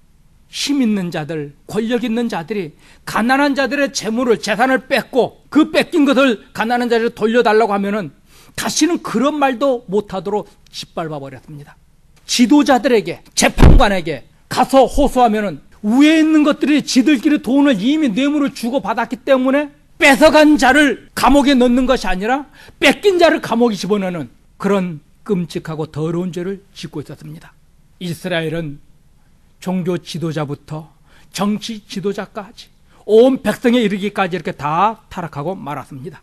D: 힘 있는 자들, 권력 있는 자들이 가난한 자들의 재물을, 재산을 뺏고 그 뺏긴 것을 가난한 자들을 돌려달라고 하면은 다시는 그런 말도 못하도록 짓밟아 버렸습니다. 지도자들에게, 재판관에게 가서 호소하면은 위에 있는 것들이 지들끼리 돈을 이미 뇌물을 주고 받았기 때문에 뺏어간 자를 감옥에 넣는 것이 아니라 뺏긴 자를 감옥에 집어넣는 그런 끔찍하고 더러운 죄를 짓고 있었습니다. 이스라엘은 종교 지도자부터 정치 지도자까지 온 백성에 이르기까지 이렇게 다 타락하고 말았습니다.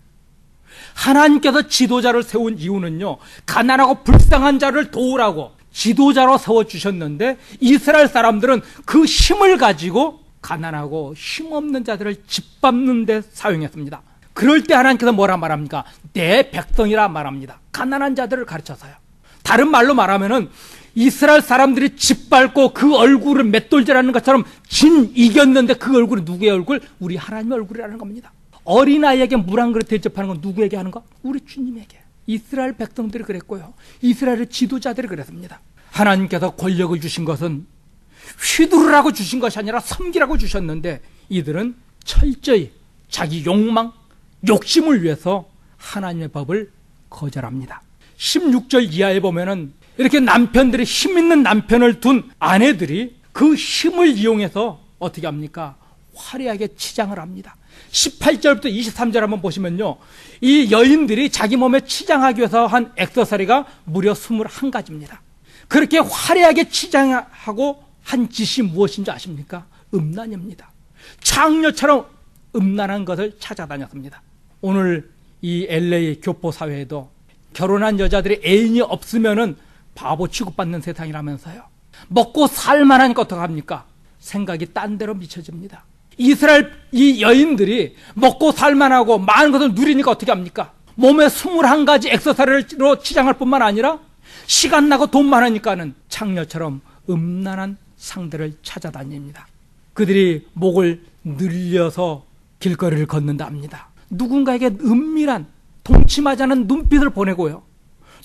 D: 하나님께서 지도자를 세운 이유는요, 가난하고 불쌍한 자를 도우라고 지도자로 세워주셨는데 이스라엘 사람들은 그 힘을 가지고 가난하고 힘없는 자들을 짓밟는 데 사용했습니다. 그럴 때 하나님께서 뭐라 말합니까? 내 백성이라 말합니다. 가난한 자들을 가르쳐서요. 다른 말로 말하면은 이스라엘 사람들이 짓밟고 그 얼굴을 맷돌질하는 것처럼 이겼는데 그 얼굴이 누구의 얼굴? 우리 하나님의 얼굴이라는 겁니다. 어린아이에게 물 한 그릇 대접하는 건 누구에게 하는 거? 우리 주님에게. 이스라엘 백성들이 그랬고요. 이스라엘의 지도자들이 그랬습니다. 하나님께서 권력을 주신 것은 휘두르라고 주신 것이 아니라 섬기라고 주셨는데 이들은 철저히 자기 욕망, 욕심을 위해서 하나님의 법을 거절합니다. 16절 이하에 보면은 이렇게 남편들이 힘 있는 남편을 둔 아내들이 그 힘을 이용해서 어떻게 합니까? 화려하게 치장을 합니다. 18절부터 23절 한번 보시면요, 이 여인들이 자기 몸에 치장하기 위해서 한 액세서리가 무려 21가지입니다. 그렇게 화려하게 치장하고 한 짓이 무엇인지 아십니까? 음란입니다. 창녀처럼 음란한 것을 찾아다녔습니다. 오늘 이 LA 교포 사회에도 결혼한 여자들이 애인이 없으면은 바보 취급받는 세상이라면서요. 먹고 살만하니까 어떡합니까? 생각이 딴 데로 미쳐집니다. 이스라엘 이 여인들이 먹고 살만하고 많은 것을 누리니까 어떻게 합니까? 몸에 21가지 액세서리로 치장할 뿐만 아니라 시간 나고 돈 많으니까는 창녀처럼 음란한 상대를 찾아다닙니다. 그들이 목을 늘려서 길거리를 걷는다 합니다. 누군가에게 은밀한 동침하지 않은 눈빛을 보내고요,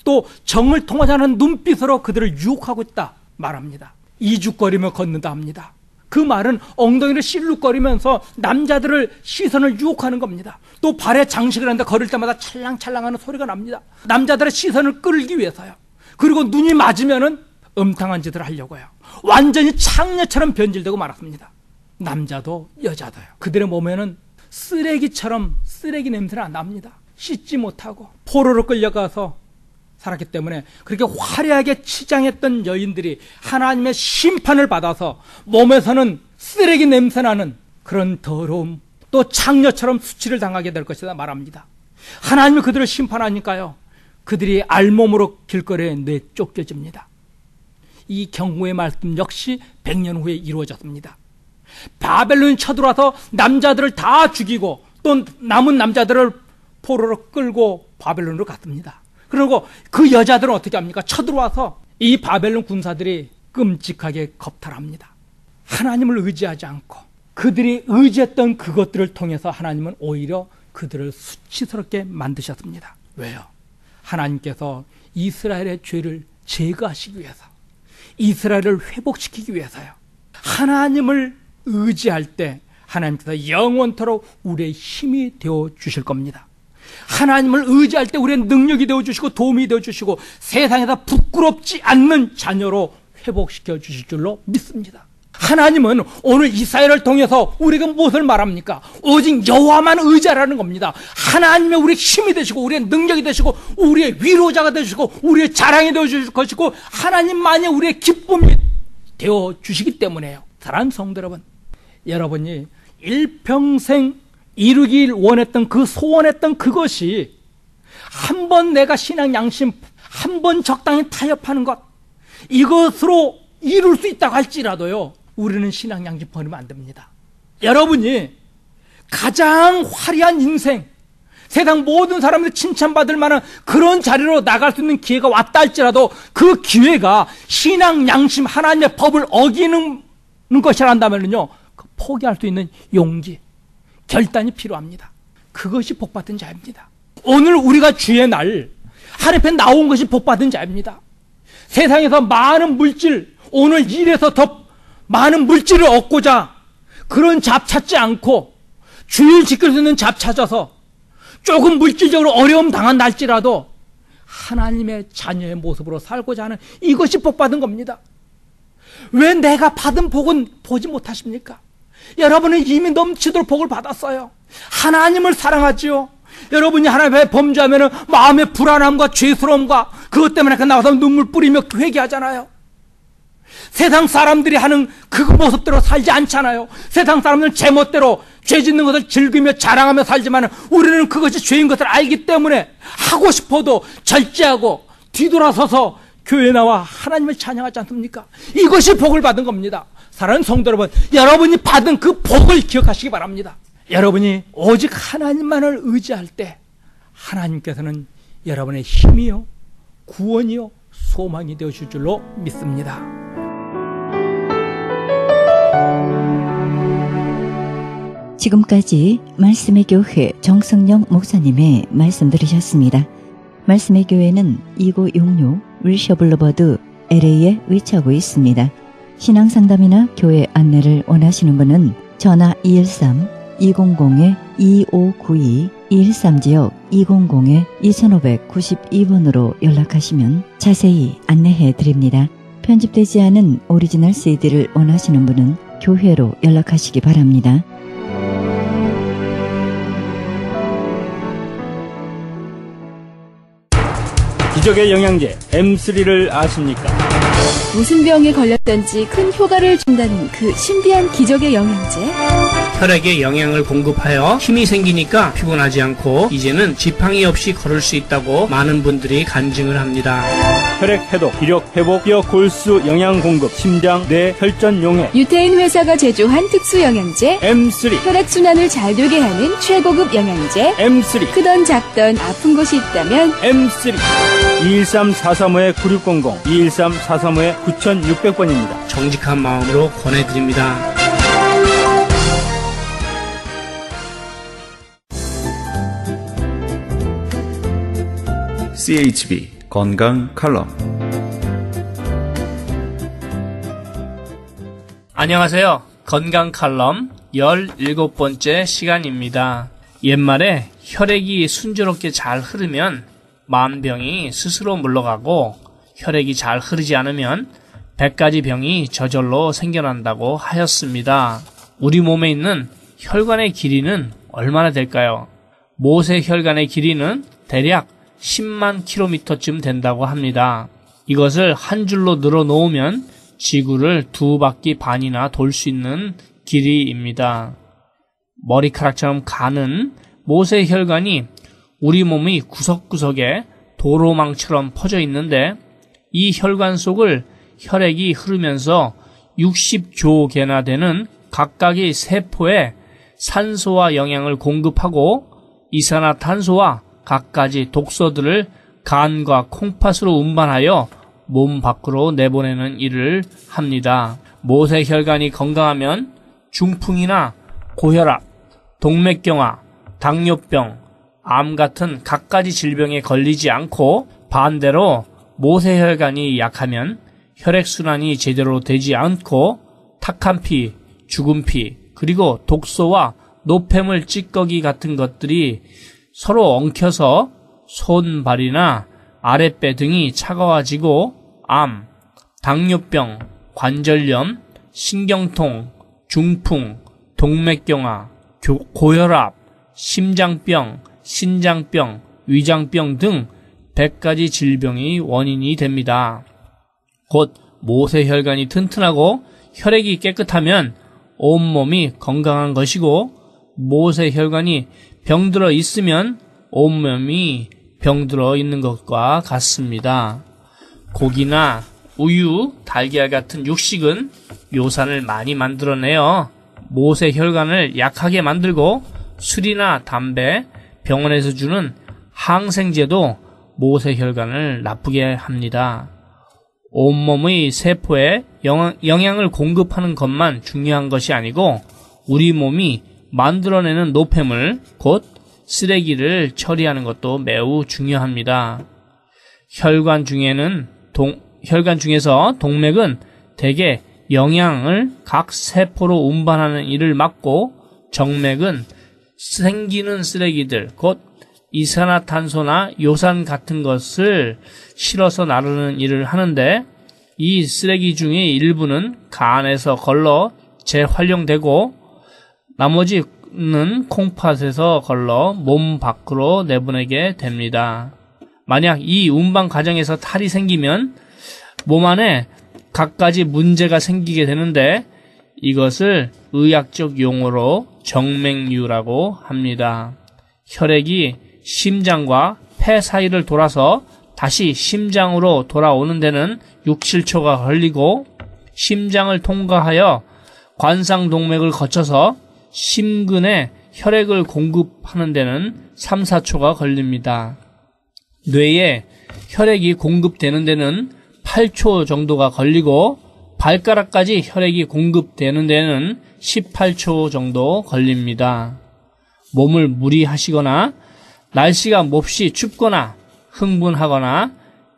D: 또 정을 통하지 않은 눈빛으로 그들을 유혹하고 있다 말합니다. 이죽거리며 걷는다 합니다. 그 말은 엉덩이를 실룩거리면서 남자들을 시선을 유혹하는 겁니다. 또 발에 장식을 하는데 걸을 때마다 찰랑찰랑하는 소리가 납니다. 남자들의 시선을 끌기 위해서요. 그리고 눈이 맞으면은 음탕한 짓을 하려고요. 완전히 창녀처럼 변질되고 말았습니다. 남자도 여자도요. 그들의 몸에는 쓰레기처럼 쓰레기 냄새가 납니다. 씻지 못하고 포로로 끌려가서 살았기 때문에 그렇게 화려하게 치장했던 여인들이 하나님의 심판을 받아서 몸에서는 쓰레기 냄새나는 그런 더러움, 또 창녀처럼 수치를 당하게 될 것이다 말합니다. 하나님이 그들을 심판하니까요, 그들이 알몸으로 길거리에 내쫓겨집니다. 이 경고의 말씀 역시 100년 후에 이루어졌습니다. 바벨론이 쳐들어와서 남자들을 다 죽이고 또 남은 남자들을 포로로 끌고 바벨론으로 갔습니다. 그리고 그 여자들은 어떻게 합니까? 쳐들어와서 이 바벨론 군사들이 끔찍하게 겁탈합니다. 하나님을 의지하지 않고 그들이 의지했던 그것들을 통해서 하나님은 오히려 그들을 수치스럽게 만드셨습니다. 왜요? 하나님께서 이스라엘의 죄를 제거하시기 위해서, 이스라엘을 회복시키기 위해서요. 하나님을 의지할 때 하나님께서 영원토록 우리의 힘이 되어 주실 겁니다. 하나님을 의지할 때 우리의 능력이 되어주시고 도움이 되어주시고 세상에서 부끄럽지 않는 자녀로 회복시켜 주실 줄로 믿습니다. 하나님은 오늘 이사야를 통해서 우리가 무엇을 말합니까? 오직 여호와만 의지하라는 겁니다. 하나님의 우리의 힘이 되시고 우리의 능력이 되시고 우리의 위로자가 되시고 우리의 자랑이 되어주실 것이고 하나님만이 우리의 기쁨이 되어 주시기 때문에요. 사랑하는 성도 여러분, 여러분이 일평생 이루길 원했던 그 소원했던 그것이 한 번 내가 신앙 양심 한 번 적당히 타협하는 것, 이것으로 이룰 수 있다고 할지라도요, 우리는 신앙 양심 버리면 안 됩니다. 여러분이 가장 화려한 인생, 세상 모든 사람들이 칭찬받을 만한 그런 자리로 나갈 수 있는 기회가 왔다 할지라도 그 기회가 신앙 양심 하나님의 법을 어기는 것이란다면요, 포기할 수 있는 용기, 결단이 필요합니다. 그것이 복받은 자입니다. 오늘 우리가 주의 날 하나님 앞에 나온 것이 복받은 자입니다. 세상에서 많은 물질, 오늘 일에서 더 많은 물질을 얻고자 그런 잡 찾지 않고 주일 지킬 수 있는 잡 찾아서 조금 물질적으로 어려움 당한다 할지라도 하나님의 자녀의 모습으로 살고자 하는 이것이 복받은 겁니다. 왜 내가 받은 복은 보지 못하십니까? 여러분은 이미 넘치도록 복을 받았어요. 하나님을 사랑하지요. 여러분이 하나님의 범죄하면 마음의 불안함과 죄스러움과 그것 때문에 나와서 눈물 뿌리며 회개하잖아요. 세상 사람들이 하는 그 모습대로 살지 않잖아요. 세상 사람들은 제멋대로 죄 짓는 것을 즐기며 자랑하며 살지만 우리는 그것이 죄인 것을 알기 때문에 하고 싶어도 절제하고 뒤돌아서서 교회에 나와 하나님을 찬양하지 않습니까? 이것이 복을 받은 겁니다. 사랑하는 성도 여러분, 여러분이 받은 그 복을 기억하시기 바랍니다. 여러분이 오직 하나님만을 의지할 때 하나님께서는 여러분의 힘이요, 구원이요, 소망이 되어줄 줄로 믿습니다.
B: 지금까지 말씀의 교회 정승영 목사님의 말씀 들으셨습니다. 말씀의 교회는 2966 윌셔 블루버드 LA에 위치하고 있습니다. 신앙상담이나 교회 안내를 원하시는 분은 전화 213-200-2592 213지역 200-2592번으로 연락하시면 자세히 안내해 드립니다. 편집되지 않은 오리지널 CD를 원하시는 분은 교회로 연락하시기 바랍니다.
E: 기적의 영양제 M3를 아십니까?
F: 무슨 병에 걸렸던지 큰 효과를 준다는 그 신비한 기적의 영양제.
G: 혈액에 영양을 공급하여 힘이 생기니까 피곤하지 않고 이제는 지팡이 없이 걸을 수 있다고 많은 분들이 간증을 합니다.
E: 혈액 해독, 기력 회복, 뼈 골수 영양 공급, 심장, 뇌, 혈전 용해.
F: 유태인 회사가 제조한 특수 영양제
E: M3.
F: 혈액 순환을 잘 되게 하는 최고급 영양제.
E: M3.
F: 크던 작던 아픈 곳이 있다면
E: M3. 213-435-9600, 213-435-9600번입니다.
G: 정직한 마음으로 권해드립니다.
A: CHB 건강 칼럼.
G: 안녕하세요. 건강 칼럼 17번째 시간입니다. 옛말에 혈액이 순조롭게 잘 흐르면 만병이 스스로 물러가고 혈액이 잘 흐르지 않으면 100가지 병이 저절로 생겨난다고 하였습니다. 우리 몸에 있는 혈관의 길이는 얼마나 될까요? 모세혈관의 길이는 대략 10만 킬로미터쯤 된다고 합니다. 이것을 한 줄로 늘어 놓으면 지구를 2바퀴 반이나 돌 수 있는 길이입니다. 머리카락처럼 가는 모세혈관이 우리 몸의 구석구석에 도로망처럼 퍼져 있는데 이 혈관 속을 혈액이 흐르면서 60조 개나 되는 각각의 세포에 산소와 영양을 공급하고 이산화탄소와 갖가지 독소들을 간과 콩팥으로 운반하여 몸 밖으로 내보내는 일을 합니다. 모세혈관이 건강하면 중풍이나 고혈압, 동맥경화, 당뇨병, 암 같은 갖가지 질병에 걸리지 않고 반대로 모세혈관이 약하면 혈액순환이 제대로 되지 않고 탁한 피, 죽은 피, 그리고 독소와 노폐물 찌꺼기 같은 것들이 서로 엉켜서 손, 발이나 아랫배 등이 차가워지고 암, 당뇨병, 관절염, 신경통, 중풍, 동맥경화, 고혈압, 심장병, 신장병, 위장병 등 100가지 질병이 원인이 됩니다. 곧 모세혈관이 튼튼하고 혈액이 깨끗하면 온몸이 건강한 것이고, 모세혈관이 병들어 있으면 온몸이 병들어 있는 것과 같습니다. 고기나 우유, 달걀 같은 육식은 요산을 많이 만들어내요. 모세혈관을 약하게 만들고, 술이나 담배, 병원에서 주는 항생제도 모세혈관을 나쁘게 합니다. 온몸의 세포에 영양을 공급하는 것만 중요한 것이 아니고, 우리 몸이 만들어내는 노폐물, 곧 쓰레기를 처리하는 것도 매우 중요합니다. 혈관 중에서 동맥은 대개 영양을 각 세포로 운반하는 일을 맡고, 정맥은 생기는 쓰레기들, 곧 이산화탄소나 요산 같은 것을 실어서 나르는 일을 하는데, 이 쓰레기 중의 일부는 간에서 걸러 재활용되고, 나머지는 콩팥에서 걸러 몸 밖으로 내보내게 됩니다. 만약 이 운반 과정에서 탈이 생기면 몸 안에 갖가지 문제가 생기게 되는데, 이것을 의학적 용어로 정맥류라고 합니다. 혈액이 심장과 폐 사이를 돌아서 다시 심장으로 돌아오는 데는 6-7초가 걸리고, 심장을 통과하여 관상동맥을 거쳐서 심근에 혈액을 공급하는 데는 3-4초가 걸립니다. 뇌에 혈액이 공급되는 데는 8초 정도가 걸리고, 발가락까지 혈액이 공급되는 데는 18초 정도 걸립니다. 몸을 무리하시거나 날씨가 몹시 춥거나 흥분하거나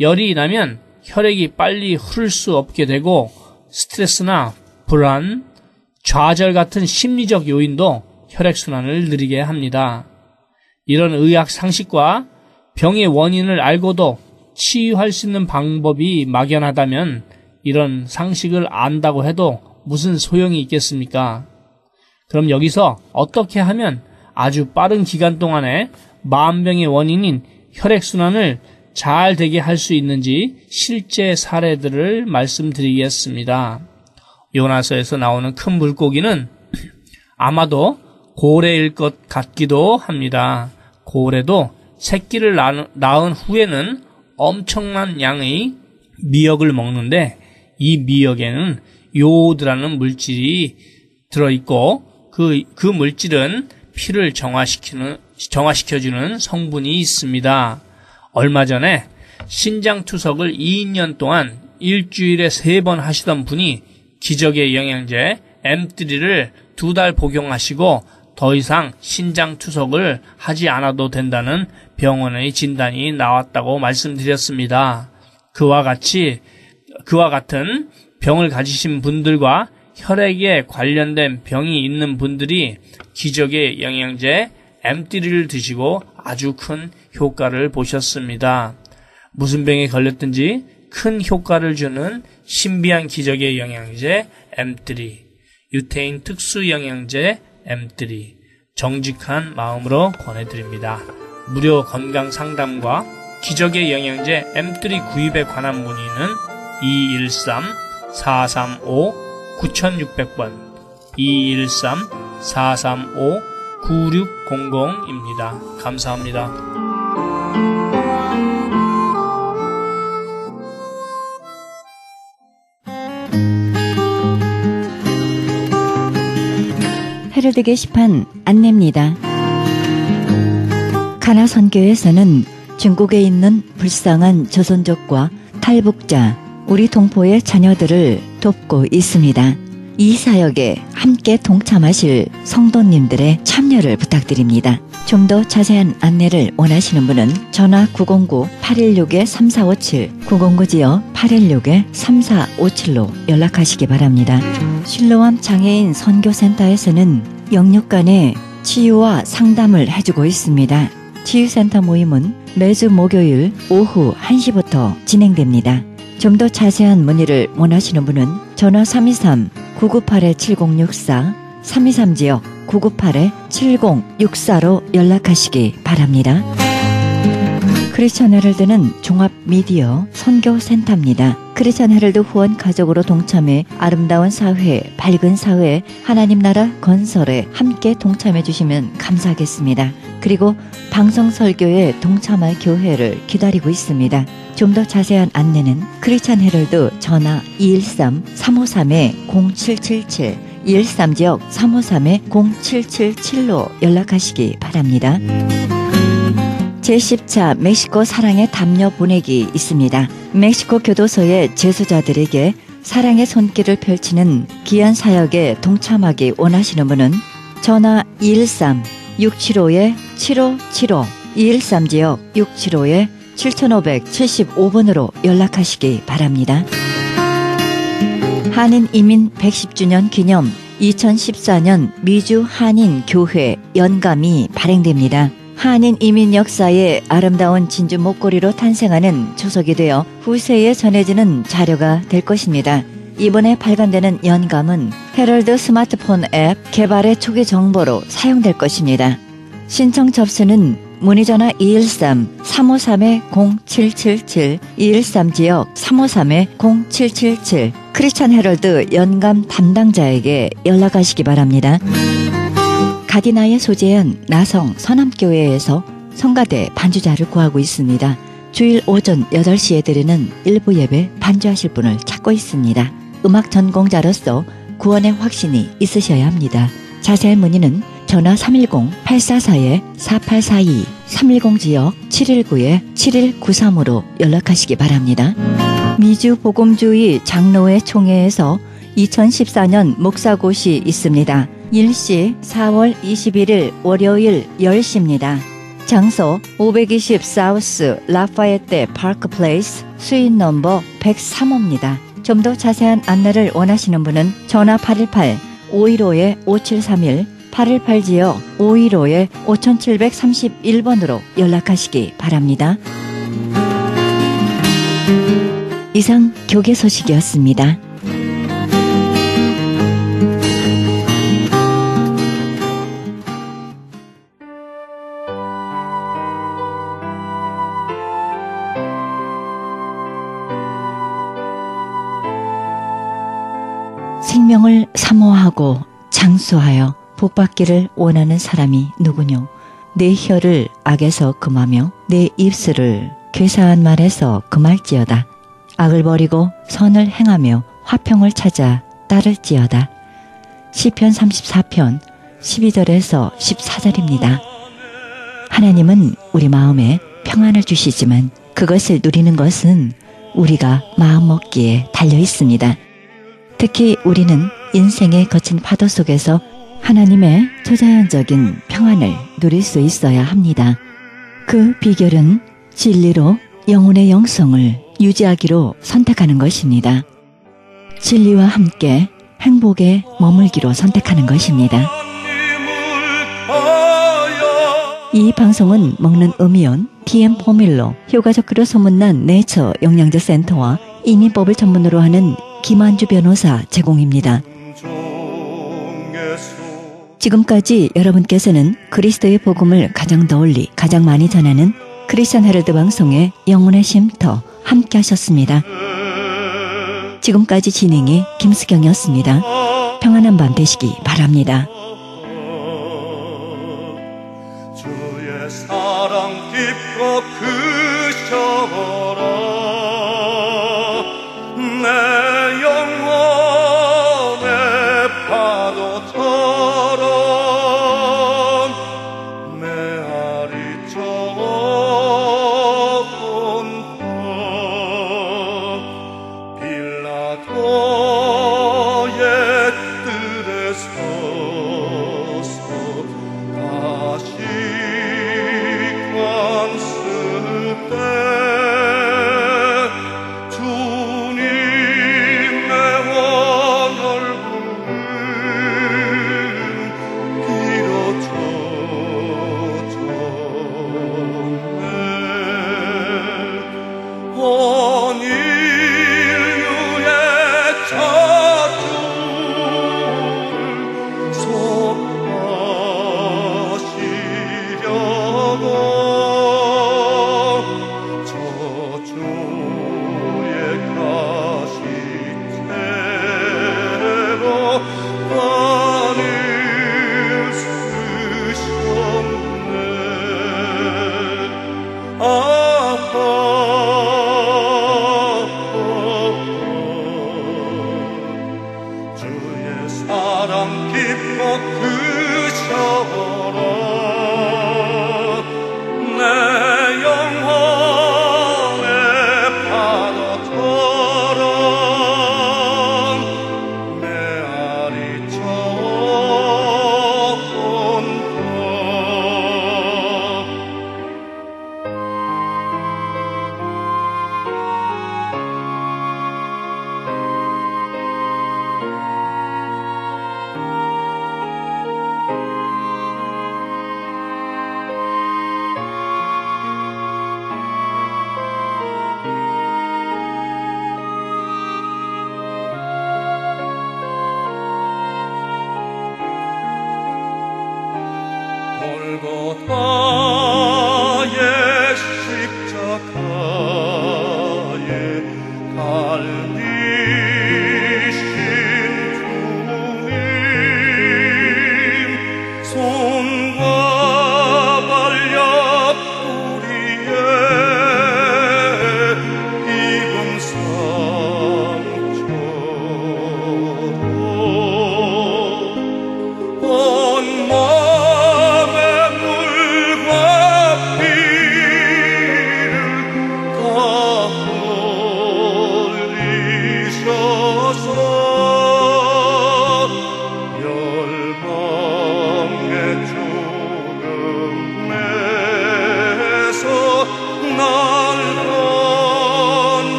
G: 열이 나면 혈액이 빨리 흐를 수 없게 되고, 스트레스나 불안, 좌절 같은 심리적 요인도 혈액순환을 느리게 합니다. 이런 의학 상식과 병의 원인을 알고도 치유할 수 있는 방법이 막연하다면 이런 상식을 안다고 해도 무슨 소용이 있겠습니까? 그럼 여기서 어떻게 하면 아주 빠른 기간 동안에 만병의 원인인 혈액순환을 잘 되게 할 수 있는지 실제 사례들을 말씀드리겠습니다. 요나서에서 나오는 큰 물고기는 아마도 고래일 것 같기도 합니다. 고래도 새끼를 낳은 후에는 엄청난 양의 미역을 먹는데, 이 미역에는 요오드라는 물질이 들어있고, 그 물질은 피를 정화시켜주는 성분이 있습니다. 얼마 전에 신장투석을 2년 동안 일주일에 3번 하시던 분이 기적의 영양제 M3를 2달 복용하시고 더 이상 신장투석을 하지 않아도 된다는 병원의 진단이 나왔다고 말씀드렸습니다. 그와 같은 병을 가지신 분들과 혈액에 관련된 병이 있는 분들이 기적의 영양제 M3를 드시고 아주 큰 효과를 보셨습니다. 무슨 병에 걸렸든지 큰 효과를 주는 신비한 기적의 영양제 M3, 유태인 특수 영양제 M3, 정직한 마음으로 권해드립니다. 무료 건강 상담과 기적의 영양제 M3 구입에 관한 문의는 213-435-9600번, 213-435-9600입니다. 감사합니다.
B: 헤럴드 게시판 안내입니다. 가나 선교에서는 중국에 있는 불쌍한 조선족과 탈북자, 우리 동포의 자녀들을 돕고 있습니다. 이 사역에 함께 동참하실 성도님들의 참여를 부탁드립니다. 좀 더 자세한 안내를 원하시는 분은 전화 909-816-3457, 909-816-3457로 연락하시기 바랍니다. 실로암 장애인 선교센터에서는 영육간의 치유와 상담을 해주고 있습니다. 치유센터 모임은 매주 목요일 오후 1시부터 진행됩니다. 좀 더 자세한 문의를 원하시는 분은 전화 323-998-7064, 323지역 998-7064로 연락하시기 바랍니다. 크리스천 헤럴드는 종합 미디어 선교센터입니다. 크리스찬 헤럴드 후원 가족으로 동참해 아름다운 사회, 밝은 사회, 하나님 나라 건설에 함께 동참해 주시면 감사하겠습니다. 그리고 방송 설교에 동참할 교회를 기다리고 있습니다. 좀 더 자세한 안내는 크리스찬 헤럴드 전화 213-353-0777 213지역 353-0777로 연락하시기 바랍니다. 제10차 멕시코 사랑의 담요 보내기 있습니다. 멕시코 교도소의 재수자들에게 사랑의 손길을 펼치는 귀한 사역에 동참하기 원하시는 분은 전화 213-675-7575 213지역 675-7575번으로 연락하시기 바랍니다. 한인 이민 110주년 기념 2014년 미주 한인 교회 연감이 발행됩니다. 한인 이민 역사의 아름다운 진주 목걸이로 탄생하는 초석이 되어 후세에 전해지는 자료가 될 것입니다. 이번에 발간되는 연감은 헤럴드 스마트폰 앱 개발의 초기 정보로 사용될 것입니다. 신청 접수는 문의전화 213-353-0777 213지역 353-0777 크리스찬 헤럴드 연감 담당자에게 연락하시기 바랍니다. 가디나에 소재한 나성 서남교회에서 성가대 반주자를 구하고 있습니다. 주일 오전 8시에 드리는 일부 예배 반주하실 분을 찾고 있습니다. 음악 전공자로서 구원의 확신이 있으셔야 합니다. 자세한 문의는 전화 310-844-4842 310지역 719-7193으로 연락하시기 바랍니다. 미주 복음주의 장로회 총회에서 2014년 목사곳이 있습니다. 일시 4월 21일 월요일 10시입니다. 장소 520 사우스 라파에테 파크 플레이스 수인 넘버 103호입니다. 좀 더 자세한 안내를 원하시는 분은 전화 818-515-5731 818지역 515-5731번으로 연락하시기 바랍니다. 이상 교계 소식이었습니다. 생명을 사모하고 장수하여 복받기를 원하는 사람이 누구뇨? 내 혀를 악에서 금하며 내 입술을 괴사한 말에서 금할지어다. 악을 버리고 선을 행하며 화평을 찾아 따를지어다. 시편 34편 12절에서 14절입니다. 하나님은 우리 마음에 평안을 주시지만 그것을 누리는 것은 우리가 마음먹기에 달려 있습니다. 특히 우리는 인생의 거친 파도 속에서 하나님의 초자연적인 평안을 누릴 수 있어야 합니다. 그 비결은 진리로 영혼의 영성을 유지하기로 선택하는 것입니다. 진리와 함께 행복에 머물기로 선택하는 것입니다. 이 방송은 먹는 음이온 DM 포밀로 효과적으로 소문난 네이처 영양제 센터와 이민법을 전문으로 하는 김한주 변호사 제공입니다. 지금까지 여러분께서는 그리스도의 복음을 가장 널리 가장 많이 전하는 크리스찬 헤럴드 방송의 영혼의 쉼터 함께 하셨습니다. 지금까지 진행의 김수경이었습니다. 평안한 밤 되시기 바랍니다.
H: 주의 사랑 깊고 크셔라. 내 영혼의 파도처럼 메아리 좋은 빌라도의 뜰에 서서 다시 관쓸 때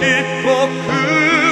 H: 깊고